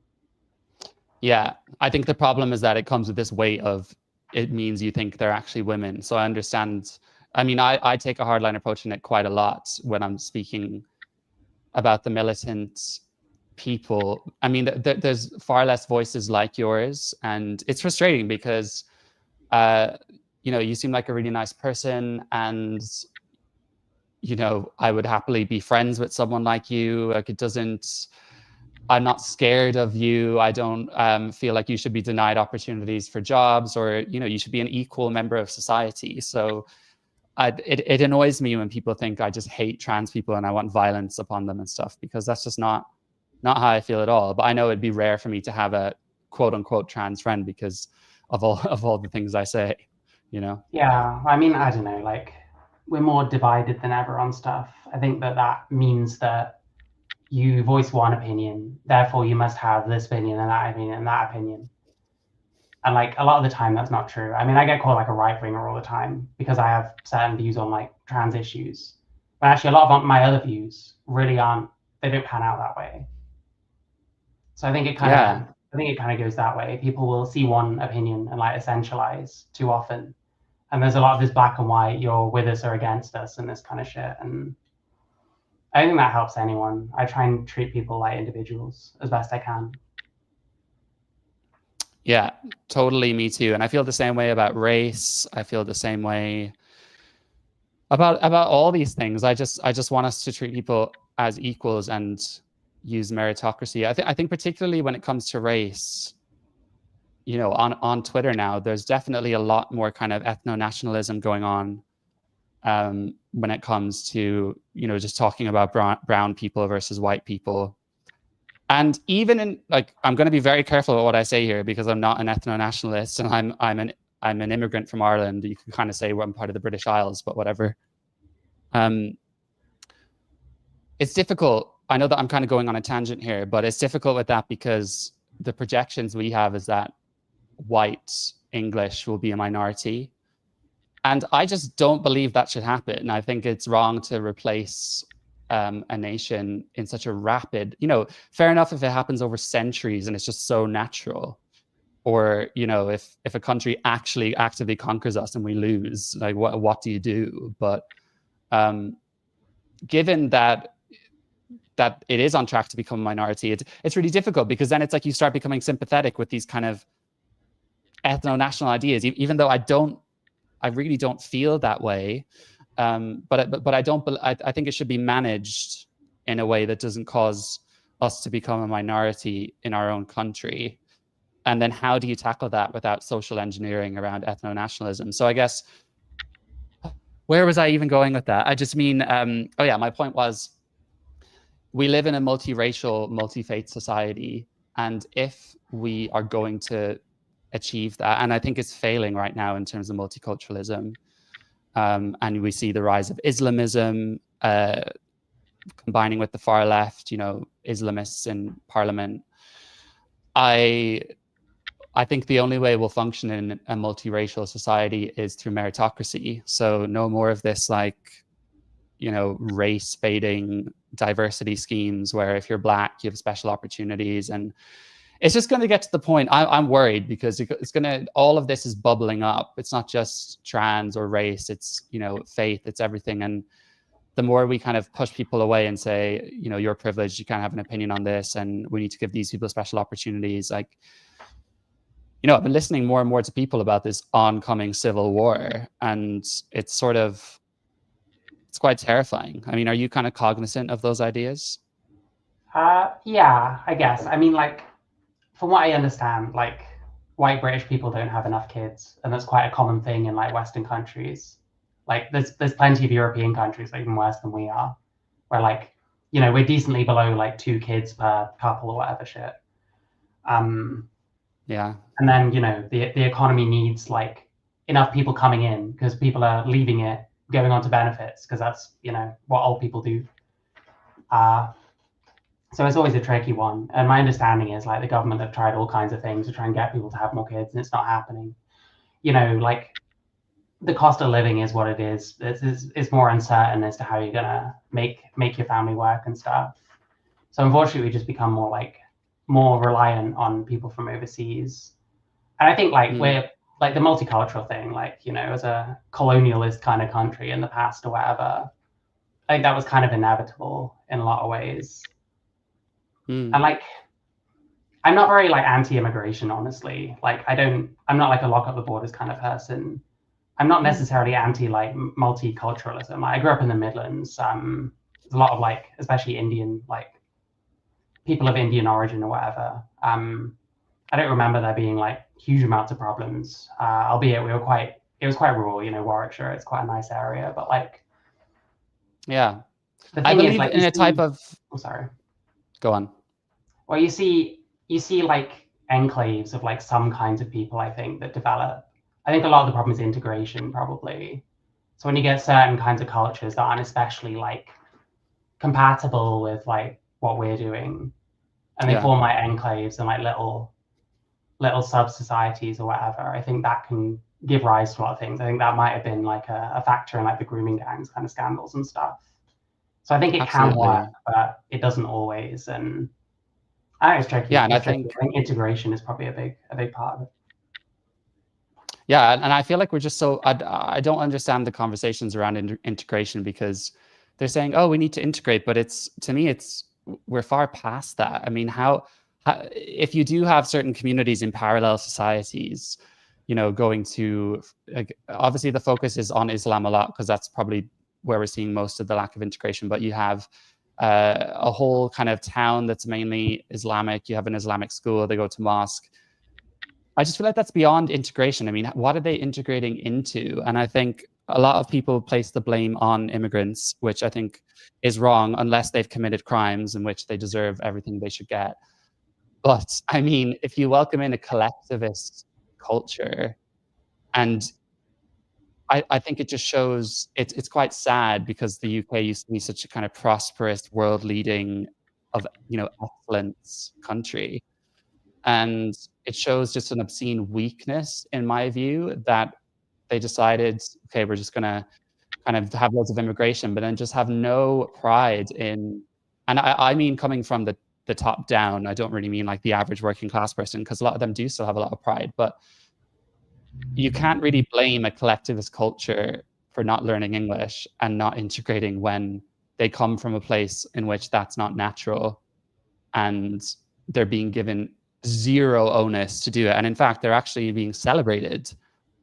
Yeah, I think the problem is that it comes with this weight of, it means you think they're actually women. So I understand. I mean, I take a hardline approach in it quite a lot when I'm speaking about the militant people. I mean, there's far less voices like yours, and it's frustrating because, you know, you seem like a really nice person, and you know, I would happily be friends with someone like you. Like, it doesn't. I'm not scared of you. I don't feel like you should be denied opportunities for jobs, or you know, you should be an equal member of society. So it annoys me when people think I just hate trans people and I want violence upon them and stuff, because that's just not how I feel at all. But I know it'd be rare for me to have a quote unquote trans friend because of all the things I say, you know? Yeah, I mean, I don't know, like, we're more divided than ever on stuff. I think that means that you voice one opinion, therefore you must have this opinion and that opinion and that opinion. And like a lot of the time that's not true. I mean, I get called like a right-winger all the time because I have certain views on like trans issues. But actually a lot of my other views really aren't, they don't pan out that way. So I think it kind of goes that way. People will see one opinion and like essentialize too often. And there's a lot of this black and white, you're with us or against us and this kind of shit. And I don't think that helps anyone. I try and treat people like individuals as best I can. Yeah, totally. Me too. And I feel the same way about race. I feel the same way about all these things. I just want us to treat people as equals and use meritocracy. I think particularly when it comes to race, you know, on Twitter now, there's definitely a lot more kind of ethno-nationalism going on when it comes to, you know, just talking about brown people versus white people. And even in, like, I'm going to be very careful about what I say here because I'm not an ethno-nationalist and I'm an immigrant from Ireland. You can kind of say I'm part of the British Isles, but whatever. It's difficult. I know that I'm kind of going on a tangent here, but it's difficult with that because the projections we have is that white English will be a minority. And I just don't believe that should happen. I think it's wrong to replace a nation in such a rapid, you know, fair enough if it happens over centuries and it's just so natural. Or, you know, if a country actually actively conquers us and we lose, like what do you do? But given that it is on track to become a minority, it's really difficult because then it's like you start becoming sympathetic with these kind of ethno-national ideas, even though I really don't feel that way. But I think it should be managed in a way that doesn't cause us to become a minority in our own country. And then how do you tackle that without social engineering around ethno-nationalism? So I guess, where was I even going with that? I just mean, oh yeah, my point was, we live in a multiracial, multi-faith society. And if we are going to achieve that, and I think it's failing right now in terms of multiculturalism, and we see the rise of Islamism combining with the far left, you know, Islamists in parliament. I think the only way we'll function in a multiracial society is through meritocracy. So no more of this, like, you know, race baiting diversity schemes where if you're black, you have special opportunities. And it's just going to get to the point. I'm worried because it's going to, all of this is bubbling up. It's not just trans or race, it's, you know, faith, it's everything. And the more we kind of push people away and say, you know, you're privileged, you can't have an opinion on this, and we need to give these people special opportunities. Like, you know, I've been listening more and more to people about this oncoming civil war, and it's sort of, it's quite terrifying. I mean, are you kind of cognizant of those ideas? Yeah, I guess. I mean, like, from what I understand, like, white British people don't have enough kids, and that's quite a common thing in like Western countries. Like, there's plenty of European countries that are even worse than we are, where like, you know, we're decently below like 2 kids per couple or whatever shit. Yeah. And then, you know, the economy needs like enough people coming in because people are leaving it, going on to benefits, because that's, you know, what old people do. So it's always a tricky one. And my understanding is like the government have tried all kinds of things to try and get people to have more kids, and it's not happening. You know, like, the cost of living is what it is. It's more uncertain as to how you're gonna make your family work and stuff. So unfortunately, we just become more reliant on people from overseas. And I think like we're like the multicultural thing, like, you know, as a colonialist kind of country in the past or whatever, I think that was kind of inevitable in a lot of ways. And like, I'm not very like anti-immigration, honestly. Like, I'm not like a lock up the borders kind of person. I'm not necessarily anti like multiculturalism. I grew up in the Midlands. There's a lot of like, especially Indian, like people of Indian origin or whatever. I don't remember there being like huge amounts of problems. Albeit it was quite rural, you know, Warwickshire. It's quite a nice area, but like, yeah, the I thing believe is, like, in a type of. I'm sorry. Go on. Well, you see like enclaves of like some kinds of people, I think, that develop. I think a lot of the problem is integration, probably. So when you get certain kinds of cultures that aren't especially like compatible with like what we're doing, and they form like enclaves and like little sub societies or whatever, I think that can give rise to a lot of things. I think that might have been like a factor in like the grooming gangs kind of scandals and stuff. So I think it can work, but it doesn't always. And I think it's tricky. Yeah, and I think integration is probably a big part of it. Yeah, and I feel like we're just so I don't understand the conversations around integration, because they're saying, oh, we need to integrate, but to me we're far past that. I mean, how if you do have certain communities in parallel societies, you know, going to, like, obviously the focus is on Islam a lot, because that's probably where we're seeing most of the lack of integration, but you have a whole kind of town that's mainly Islamic. You have an Islamic school, they go to mosque. I just feel like that's beyond integration. I mean, what are they integrating into? And I think a lot of people place the blame on immigrants, which I think is wrong, unless they've committed crimes in which they deserve everything they should get. But I mean, if you welcome in a collectivist culture, and I think it just shows, it's quite sad, because the UK used to be such a kind of prosperous, world leading of, you know, excellence country. And it shows just an obscene weakness, in my view, that they decided, okay, we're just gonna kind of have loads of immigration, but then just have no pride in, and I mean coming from the top down. I don't really mean like the average working class person, because a lot of them do still have a lot of pride, but you can't really blame a collectivist culture for not learning English and not integrating when they come from a place in which that's not natural, and they're being given zero onus to do it. And in fact, they're actually being celebrated.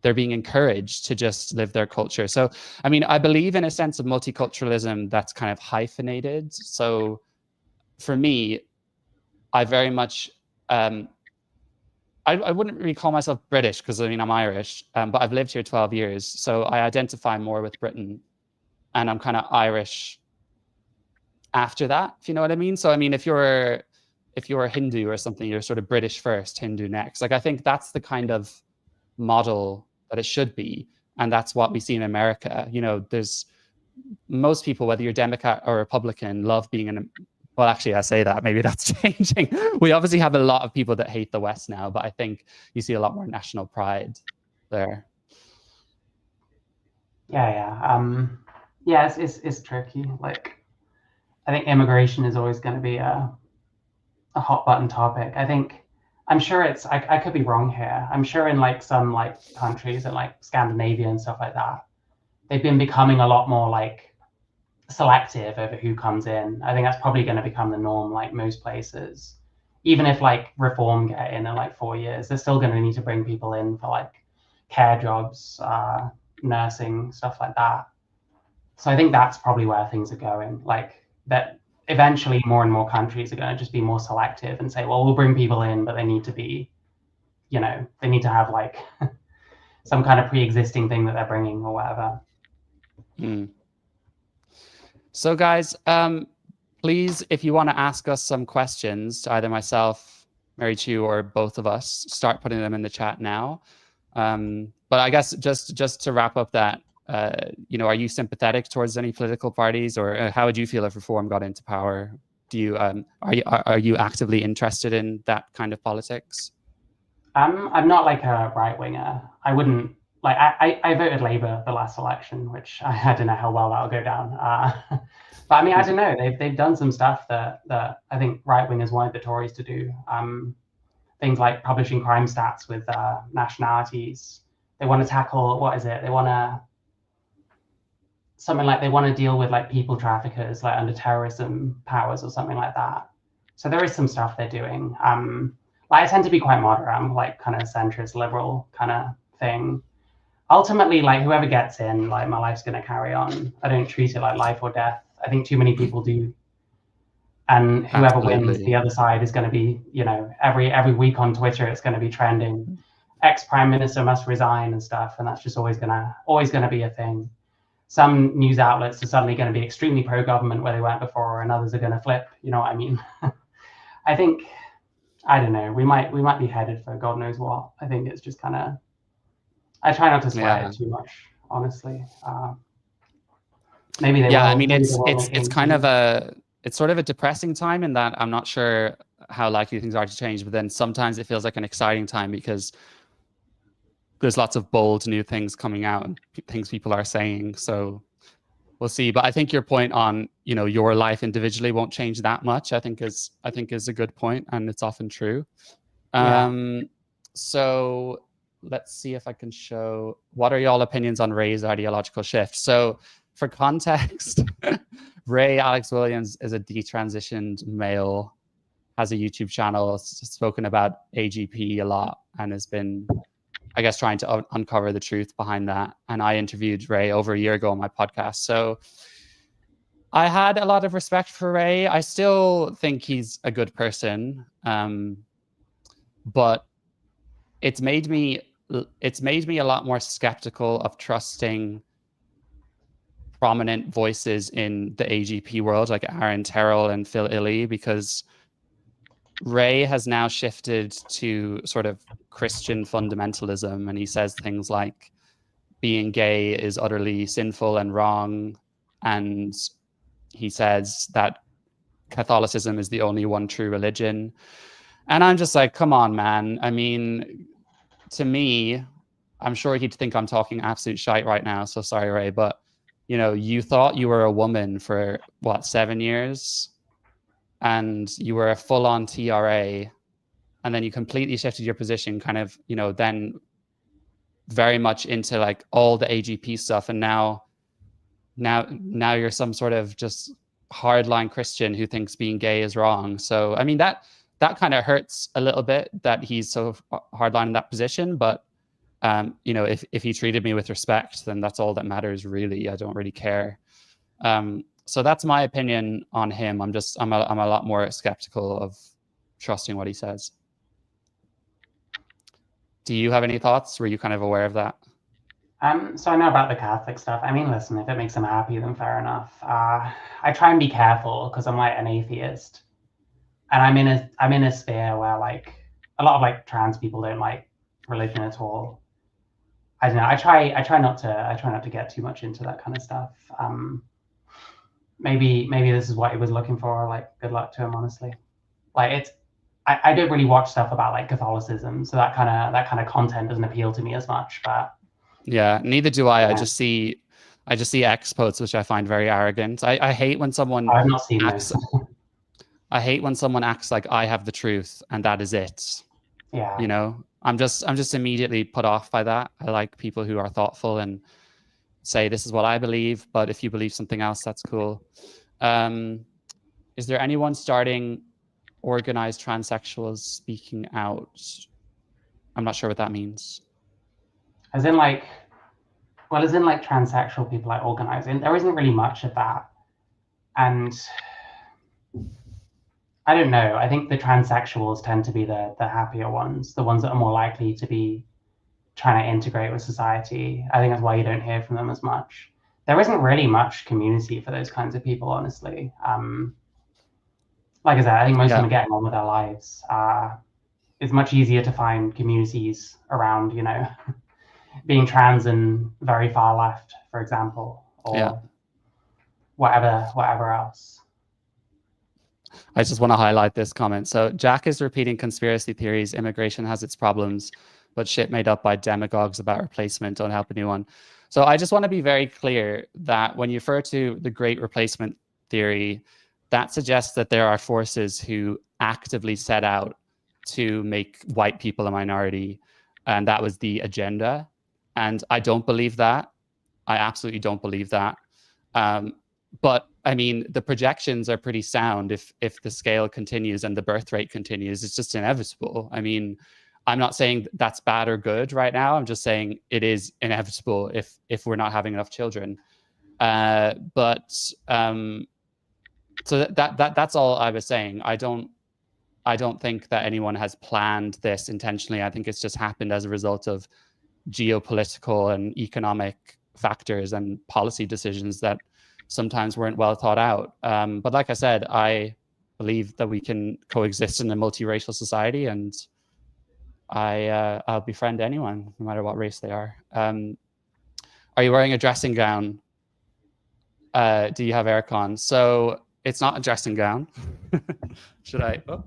They're being encouraged to just live their culture. So, I mean, I believe in a sense of multiculturalism that's kind of hyphenated. So for me, I very much, I wouldn't really call myself British, because I mean, I'm Irish, but I've lived here 12 years. So I identify more with Britain, and I'm kind of Irish after that, if you know what I mean. So, I mean, if you're a Hindu or something, you're sort of British first, Hindu next. Like, I think that's the kind of model that it should be. And that's what we see in America. You know, there's most people, whether you're Democrat or Republican, love being in, well, actually, I say that, maybe that's changing. We obviously have a lot of people that hate the West now, but I think you see a lot more national pride there. Yeah, it's tricky. Like, I think immigration is always going to be a hot button topic. I'm sure I could be wrong here. I'm sure in like some like countries in like Scandinavia and stuff like that, they've been becoming a lot more like selective over who comes in. I think that's probably going to become the norm, like most places. Even if like reform get in like 4 years, they're still going to need to bring people in for like care jobs, nursing, stuff like that. So I think that's probably where things are going. Like, that eventually more and more countries are going to just be more selective and say, well, we'll bring people in, but they need to be, you know, they need to have like some kind of pre-existing thing that they're bringing or whatever. So guys, please, if you want to ask us some questions to either myself, Mary Chu, or both of us, start putting them in the chat now. But I guess just to wrap up that, you know, are you sympathetic towards any political parties, or how would you feel if reform got into power? Do you are you actively interested in that kind of politics? I'm not like a right winger. I wouldn't like. I voted Labour the last election, which I don't know how well that'll go down. But I mean, I don't know. They've done some stuff that I think right wingers wanted the Tories to do. Things like publishing crime stats with nationalities. They want to tackle, what is it? They want to something like they want to deal with like people traffickers, like under terrorism powers or something like that. So there is some stuff they're doing. I tend to be quite moderate. I'm like kind of centrist, liberal kind of thing. Ultimately, like whoever gets in, like my life's going to carry on. I don't treat it like life or death. I think too many people do. And whoever wins, the other side is going to be, you know, every week on Twitter, it's going to be trending. Ex-prime minister must resign and stuff, and that's just always gonna be a thing. Some news outlets are suddenly going to be extremely pro-government where they weren't before, and others are going to flip. You know what I mean? I think, I don't know. We might be headed for God knows what. I think it's just kind of. I try not to sweat it too much, honestly. Maybe they will. I mean, it's kind of it's sort of a depressing time in that I'm not sure how likely things are to change, but then sometimes it feels like an exciting time because there's lots of bold new things coming out and things people are saying. So we'll see. But I think your point on, you know, your life individually won't change that much, I think is a good point, and it's often true. So let's see if I can show, what are y'all opinions on Ray's ideological shift? So for context, Ray Alex Williams is a detransitioned male, has a YouTube channel, spoken about AGP a lot, and has been, I guess, trying to uncover the truth behind that. And I interviewed Ray over a year ago on my podcast. So I had a lot of respect for Ray. I still think he's a good person. But it's made me a lot more skeptical of trusting prominent voices in the AGP world, like Aaron Terrell and Phil Illey, because Ray has now shifted to sort of Christian fundamentalism, and he says things like being gay is utterly sinful and wrong, and he says that Catholicism is the only one true religion. And I'm just like, come on, man. I mean, to me, I'm sure he'd think I'm talking absolute shite right now, so sorry, Ray, but you know, you thought you were a woman for what, 7 years, and you were a full-on TRA, and then you completely shifted your position, kind of, you know, then very much into like all the AGP stuff, and now you're some sort of just hardline Christian who thinks being gay is wrong. So I mean, that kind of hurts a little bit that he's so hardline in that position, but you know, if he treated me with respect, then that's all that matters, really. I don't really care. So that's my opinion on him. I'm a lot more skeptical of trusting what he says. Do you have any thoughts? Were you kind of aware of that? So I know about the Catholic stuff. I mean, listen, if it makes them happy, then fair enough. I try and be careful because I'm like an atheist, and I'm in a sphere where like a lot of like trans people don't like religion at all. I don't know. I try not to get too much into that kind of stuff. Maybe this is what he was looking for. Like, good luck to him, honestly. Like, I don't really watch stuff about like Catholicism, so that kind of content doesn't appeal to me as much. But yeah, neither do I. Yeah. I just see X posts, which I find very arrogant. I hate when someone I've not seen those. I hate when someone acts like I have the truth and that is it. Yeah. You know, I'm just immediately put off by that. I like people who are thoughtful and say, this is what I believe, but if you believe something else, that's cool. Is there anyone starting organized transsexuals speaking out? I'm not sure what that means. As in like transsexual people like organizing. There isn't really much of that. And I don't know. I think the transsexuals tend to be the happier ones, the ones that are more likely to be trying to integrate with society. I think that's why you don't hear from them as much. There isn't really much community for those kinds of people, honestly. Like I said, I think most of them are getting on with their lives. It's much easier to find communities around, you know, being trans and very far left, for example, or whatever else. I just want to highlight this comment. So Jack is repeating conspiracy theories. Immigration has its problems, but shit made up by demagogues about replacement don't help anyone. So I just want to be very clear that when you refer to the Great Replacement theory, that suggests that there are forces who actively set out to make white people a minority, and that was the agenda. And I don't believe that. I absolutely don't believe that. But I mean, the projections are pretty sound. If the scale continues and the birth rate continues, it's just inevitable. I mean, I'm not saying that's bad or good right now. I'm just saying it is inevitable if we're not having enough children. So that's all I was saying. I don't think that anyone has planned this intentionally. I think it's just happened as a result of geopolitical and economic factors and policy decisions that sometimes weren't well thought out. But like I said, I believe that we can coexist in a multiracial society, and I'll befriend anyone, no matter what race they are. Are you wearing a dressing gown? Do you have aircon? So it's not a dressing gown. Should I? Oh,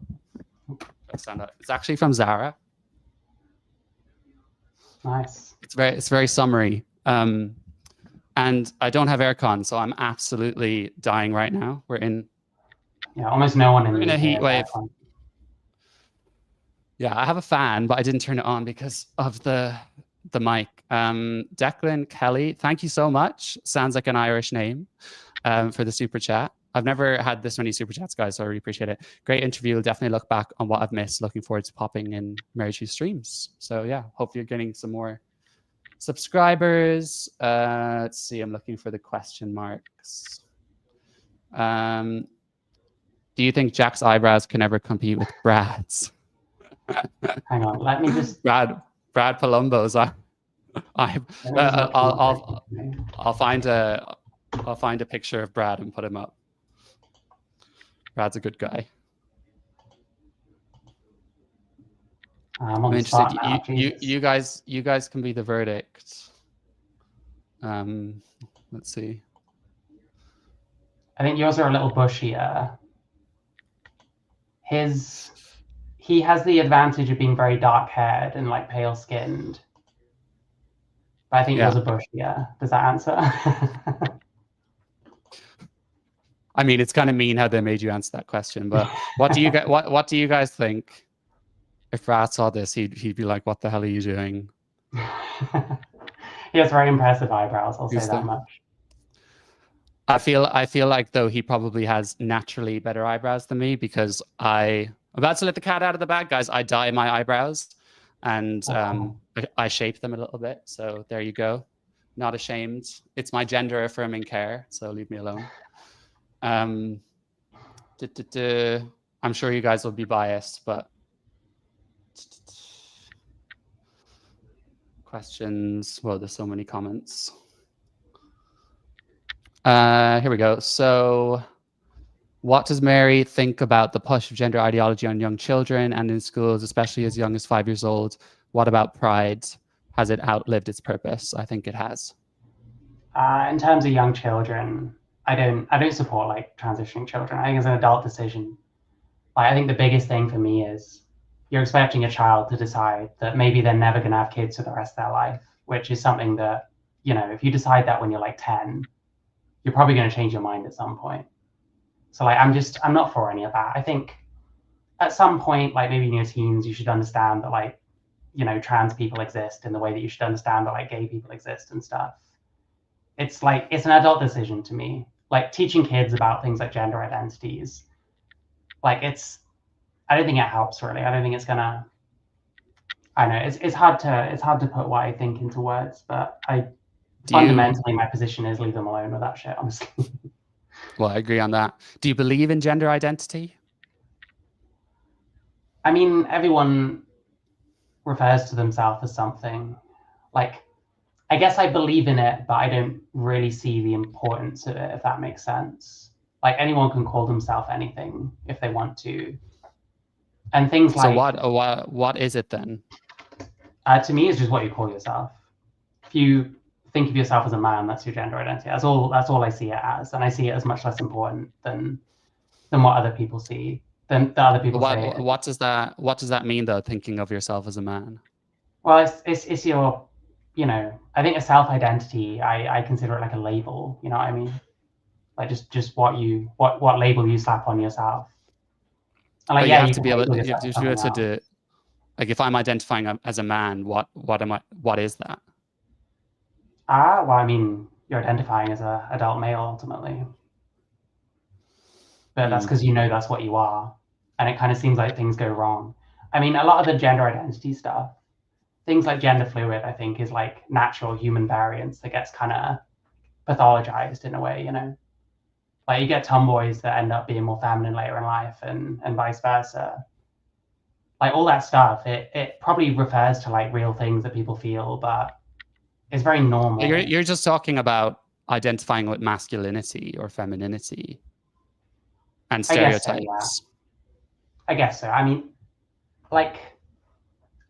stand up. It's actually from Zara. Nice. It's very summery. And I don't have aircon, so I'm absolutely dying right now. We're in almost no one in a heat wave. Yeah, I have a fan, but I didn't turn it on because of the mic. Declan Kelly, thank you so much. Sounds like an Irish name for the super chat. I've never had this many super chats, guys, so I really appreciate it. Great interview. I'll definitely look back on what I've missed. Looking forward to popping in Marychu streams. So yeah, hope you're getting some more subscribers. Let's see, I'm looking for the question marks. Do you think Jack's eyebrows can ever compete with Brad's? Hang on, let me just... Brad Palumbo's I'll find a picture of Brad and put him up. Brad's a good guy. I'm interested. You guys can be the verdict. Let's see. I think yours are a little bushier. He has the advantage of being very dark-haired and like pale-skinned. But I think yours are bushier. Does that answer? I mean, it's kind of mean how they made you answer that question, but what do you guys think? If Brad saw this, he'd be like, "What the hell are you doing?" He has very impressive eyebrows. I'll say that much. I feel like though he probably has naturally better eyebrows than me, because I'm about to let the cat out of the bag, guys. I dye my eyebrows, and I shape them a little bit. So there you go. Not ashamed. It's my gender affirming care. So leave me alone. I'm sure you guys will be biased, but questions. Well, there's so many comments. Here we go. So what does Mary think about the push of gender ideology on young children and in schools, especially as young as 5 years old? What about pride? Has it outlived its purpose? I think it has. In terms of young children, I don't support like transitioning children. I think it's an adult decision. Like, I think the biggest thing for me is you're expecting a child to decide that maybe they're never going to have kids for the rest of their life, which is something that, you know, if you decide that when you're like 10, you're probably going to change your mind at some point. So like, I'm not for any of that. I think at some point, like maybe in your teens, you should understand that like, you know, trans people exist in the way that you should understand that like gay people exist and stuff. It's like, it's an adult decision to me. Like teaching kids about things like gender identities, like I don't think it helps really. I don't think it's gonna, I know it's hard to put what I think into words, but fundamentally my position is leave them alone with that shit, honestly. Well, I agree on that. Do you believe in gender identity? I mean, everyone refers to themselves as something. Like, I guess I believe in it, but I don't really see the importance of it, if that makes sense. Like anyone can call themselves anything if they want to. And things like... So what is it then? To me, it's just what you call yourself. If you think of yourself as a man, that's your gender identity. That's all I see it as. And I see it as much less important than what other people see, than the other people say. What does that mean though, thinking of yourself as a man? Well, it's your, you know, I think a self-identity, I consider it like a label, you know what I mean? Like just what label you slap on yourself. And like, but yeah, you have to be able to like, if I'm identifying as a man, what is that? Well, I mean, you're identifying as an adult male ultimately. but that's because you know that's what you are. And it kind of seems like things go wrong. I mean, a lot of the gender identity stuff, things like gender fluid, I think, is like natural human variance that gets kind of pathologized in a way, you know? Like you get tomboys that end up being more feminine later in life and vice versa. Like all that stuff, it probably refers to like real things that people feel, but it's very normal. You're just talking about identifying with masculinity or femininity and stereotypes. I guess so. I mean, like,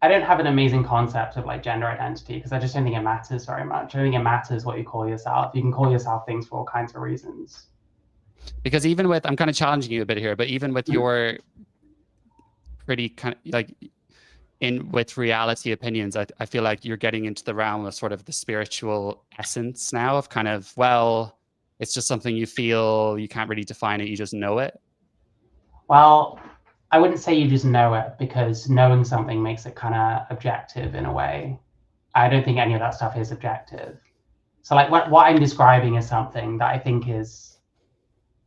I don't have an amazing concept of like gender identity because I just don't think it matters very much. I don't think it matters what you call yourself. You can call yourself things for all kinds of reasons. Because even with, I'm kind of challenging you a bit here, but even with your pretty kind of like with reality opinions, I feel like you're getting into the realm of sort of the spiritual essence now of kind of, well, it's just something you feel, you can't really define it, you just know it. Well, I wouldn't say you just know it, because knowing something makes it kind of objective in a way. I don't think any of that stuff is objective. So like what I'm describing is something that I think is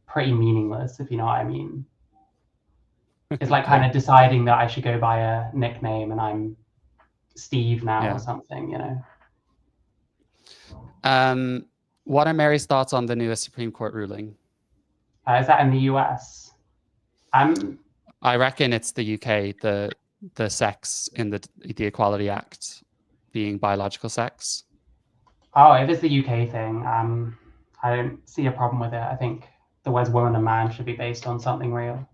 pretty meaningless, if you know what I mean. It's like kind of deciding that I should go by a nickname and I'm Steve now or something, you know. What are Mary's thoughts on the newest Supreme Court ruling? Is that in the US? I reckon it's the UK, the sex in the Equality Act being biological sex. Oh, if it's the UK thing, I don't see a problem with it. I think the words woman and man should be based on something real.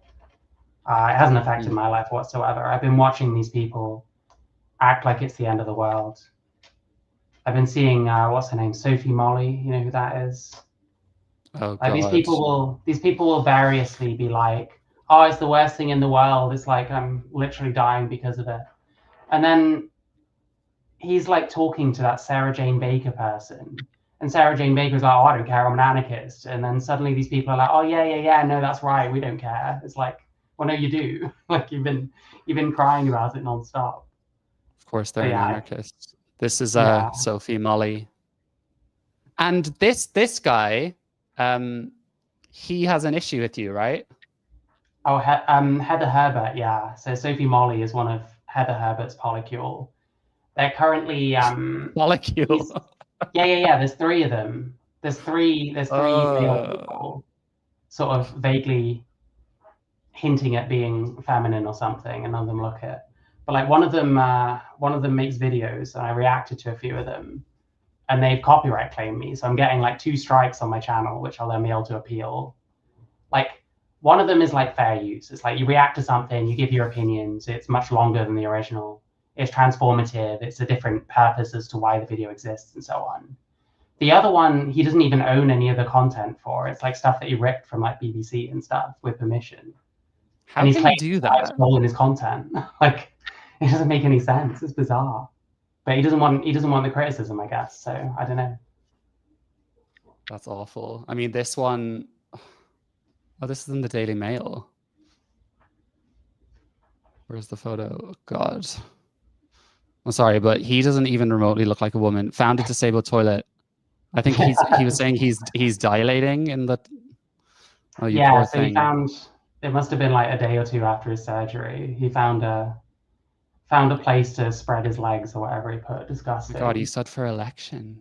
It hasn't affected my life whatsoever. I've been watching these people act like it's the end of the world. I've been seeing, what's her name? Sophie Molly. You know who that is? Oh, God. These people will variously be like, oh, it's the worst thing in the world. It's like I'm literally dying because of it. And then he's like talking to that Sarah Jane Baker person. And Sarah Jane Baker's like, oh, I don't care, I'm an anarchist. And then suddenly these people are like, oh, yeah, no, that's right, we don't care. It's like, well, no, you do. Like you've been crying about it nonstop. Of course, they're an anarchist. This is Sophie Molly. And this guy, he has an issue with you, right? Oh, Heather Herbert, yeah. So Sophie Molly is one of Heather Herbert's polycule. They're currently polycule. Yeah. There's three of them. There's three male people, sort of vaguely hinting at being feminine or something, and none of them look it. But like one of them makes videos, and I reacted to a few of them, and they've copyright claimed me. So I'm getting like 2 strikes on my channel, which I'll then be able to appeal. Like one of them is like fair use. It's like you react to something, you give your opinions. It's much longer than the original. It's transformative. It's a different purpose as to why the video exists and so on. The other one, he doesn't even own any of the content for. It's like stuff that he ripped from like BBC and stuff with permission. How can he do that? Stolen his content. Like it doesn't make any sense. It's bizarre. But he doesn't want the criticism, I guess. So I don't know. That's awful. I mean, this one, oh, this is in the Daily Mail. Where's the photo? God. I'm sorry, but he doesn't even remotely look like a woman. Found a disabled toilet. I think he was saying he's dilating in the. Oh, you poor thing. He found, it must have been like a day or 2 after his surgery. He found a place to spread his legs or whatever he put. Disgusting. Oh God, he stood for election.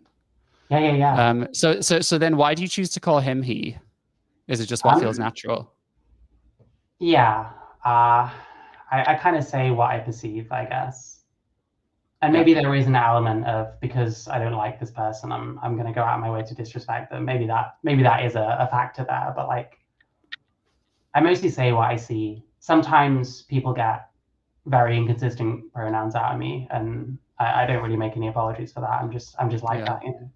Yeah. So then why do you choose to call him he? Is it just what feels natural? Yeah. I kind of say what I perceive, I guess. And maybe there is an element of, because I don't like this person, I'm going to go out of my way to disrespect them. Maybe that is a factor there. But like, I mostly say what I see. Sometimes people get very inconsistent pronouns out of me, and I don't really make any apologies for that. I'm just like that, you know.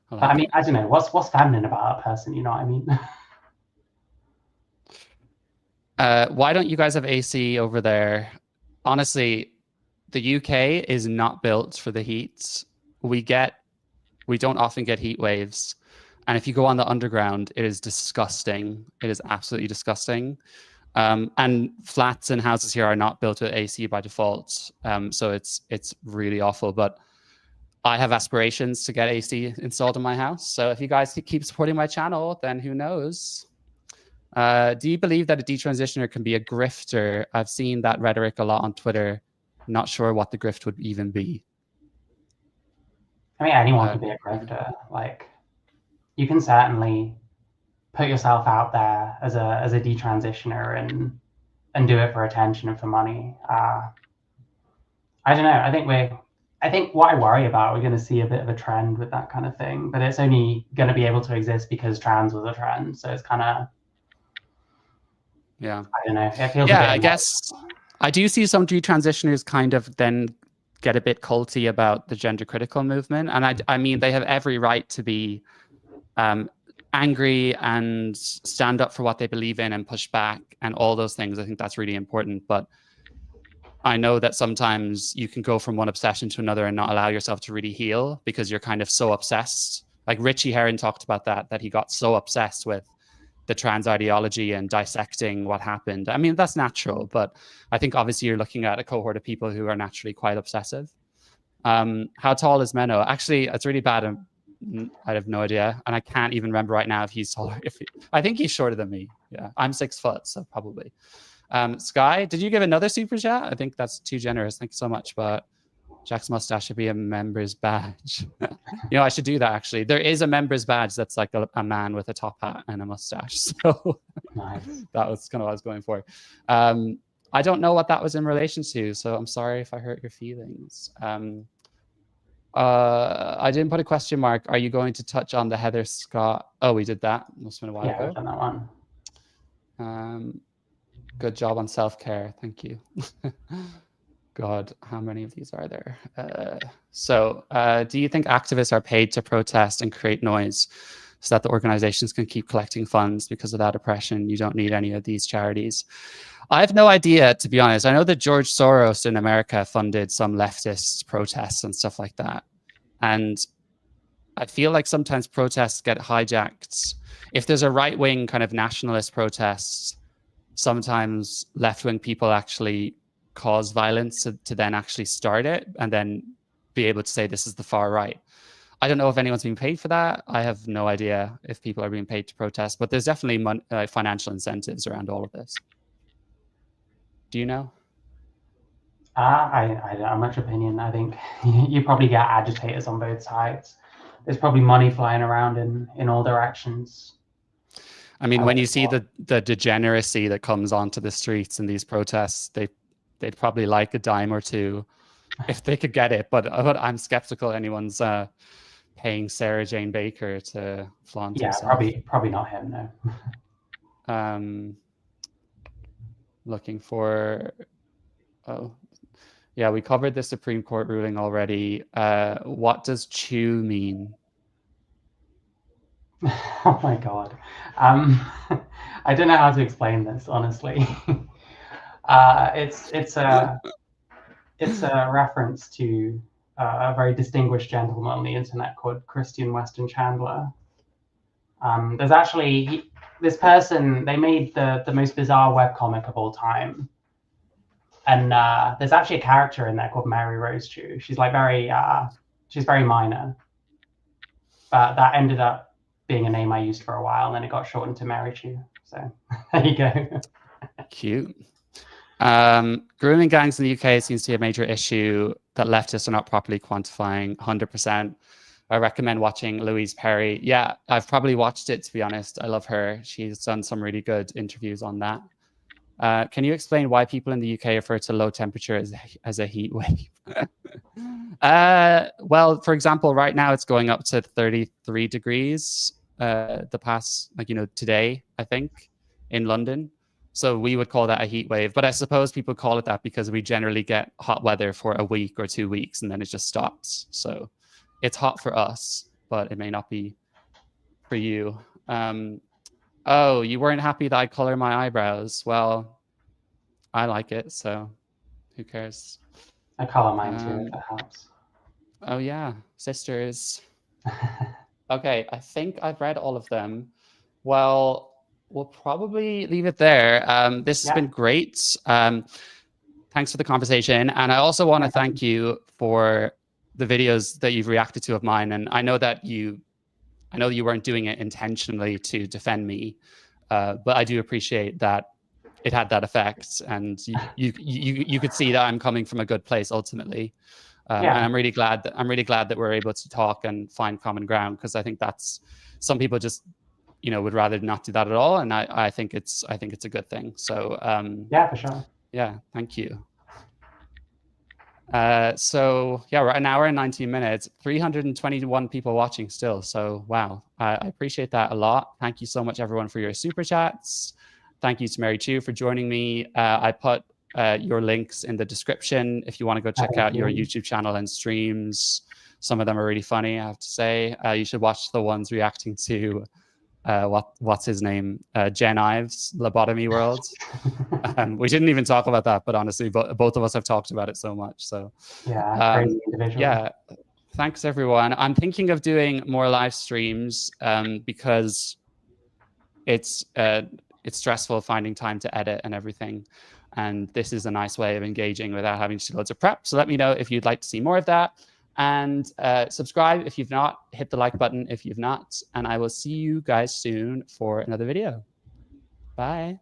But I mean, I don't know what's feminine about a person. You know what I mean? Why don't you guys have AC over there? Honestly, the UK is not built for the heat. We don't often get heat waves. And if you go on the underground, it is disgusting. It is absolutely disgusting. And flats and houses here are not built with AC by default. So it's really awful. But I have aspirations to get AC installed in my house. So if you guys keep supporting my channel, then who knows? Do you believe that a detransitioner can be a grifter? I've seen that rhetoric a lot on Twitter. Not sure what the grift would even be. I mean, anyone could be a grifter. Like, you can certainly put yourself out there as a detransitioner and do it for attention and for money. I don't know. I think what I worry about, we're going to see a bit of a trend with that kind of thing, but it's only going to be able to exist because trans was a trend. So it's kind of, yeah, I don't know. It feels I guess I do see some detransitioners kind of then get a bit culty about the gender critical movement. And I mean, they have every right to be angry and stand up for what they believe in and push back and all those things. I think that's really important. But I know that sometimes you can go from one obsession to another and not allow yourself to really heal because you're kind of so obsessed. Like Richie Herron talked about that he got so obsessed with the trans ideology and dissecting what happened. I mean, that's natural, but I think obviously you're looking at a cohort of people who are naturally quite obsessive. How tall is Menno? Actually, it's really bad. I have no idea. And I can't even remember right now if he's taller. I think he's shorter than me. Yeah, I'm 6 foot, so probably. Sky, did you give another super chat? I think that's too generous. Thank you so much. But Jack's mustache should be a member's badge. You know, I should do that actually. There is a member's badge that's like a man with a top hat and a mustache. So nice. That was kind of what I was going for. I don't know what that was in relation to, so I'm sorry if I hurt your feelings. I didn't put a question mark. Are you going to touch on the Heather Scott? Oh, we did that. Must have been a while ago. Yeah, we've done that one. Good job on self-care. Thank you. God, how many of these are there? Do you think activists are paid to protest and create noise so that the organizations can keep collecting funds? Because without oppression, you don't need any of these charities. I have no idea, to be honest. I know that George Soros in America funded some leftist protests and stuff like that. And I feel like sometimes protests get hijacked. If there's a right-wing kind of nationalist protest, sometimes left-wing people actually cause violence to then actually start it and then be able to say this is the far right. I don't know if anyone's being paid for that. I have no idea if people are being paid to protest, but there's definitely financial incentives around all of this. Do you know? I don't have much opinion. I think you probably get agitators on both sides. There's probably money flying around in all directions. I mean, when you see the degeneracy that comes onto the streets in these protests, they'd probably like a dime or two if they could get it. But I'm skeptical anyone's paying Sarah Jane Baker to flaunt herself. Probably not him, no. Looking for, oh, yeah, we covered the Supreme Court ruling already. What does chew mean? Oh my God. I don't know how to explain this, honestly. It's a reference to a very distinguished gentleman on the internet called Christian Weston Chandler. There's actually this person, they made the most bizarre webcomic of all time. And there's actually a character in there called Mary Rose Chew. She's like she's very minor. But that ended up being a name I used for a while, and then it got shortened to Mary Chew. So there you go. Cute. Grooming gangs in the UK seems to be a major issue that leftists are not properly quantifying 100%. I recommend watching Louise Perry. Yeah, I've probably watched it, to be honest. I love her. She's done some really good interviews on that. Can you explain why people in the UK refer to low temperature as a heat wave? Well, for example, right now it's going up to 33 degrees the past, today, I think, in London. So we would call that a heat wave. But I suppose people call it that because we generally get hot weather for a week or 2 weeks and then it just stops. So it's hot for us, but it may not be for you. Oh, you weren't happy that I color my eyebrows. Well, I like it, so who cares? I color mine too, if it helps. Oh yeah, sisters. Okay, I think I've read all of them. Well, we'll probably leave it there. This has been great. Thanks for the conversation. And I also want to thank you for the videos that you've reacted to of mine. And I know that you weren't doing it intentionally to defend me. but I do appreciate that it had that effect, and you could see that I'm coming from a good place ultimately. And I'm really glad that we're able to talk and find common ground, because I think that's, some people just, would rather not do that at all, and I think it's a good thing. So yeah, for sure. Yeah, thank you. So yeah, we're at an hour and 19 minutes, 321 people watching still. So wow, I appreciate that a lot. Thank you so much, everyone, for your super chats. Thank you to themarychu for joining me. I put your links in the description if you want to go check out your YouTube channel and streams. Some of them are really funny, I have to say. You should watch the ones reacting to what's his name? Jen Ives' lobotomy world. We didn't even talk about that, but honestly, both of us have talked about it so much. So yeah, crazy individual. Yeah, thanks everyone. I'm thinking of doing more live streams because it's stressful finding time to edit and everything. And this is a nice way of engaging without having to do loads of prep. So let me know if you'd like to see more of that. And subscribe if you've not, hit the like button if you've not, and I will see you guys soon for another video. Bye.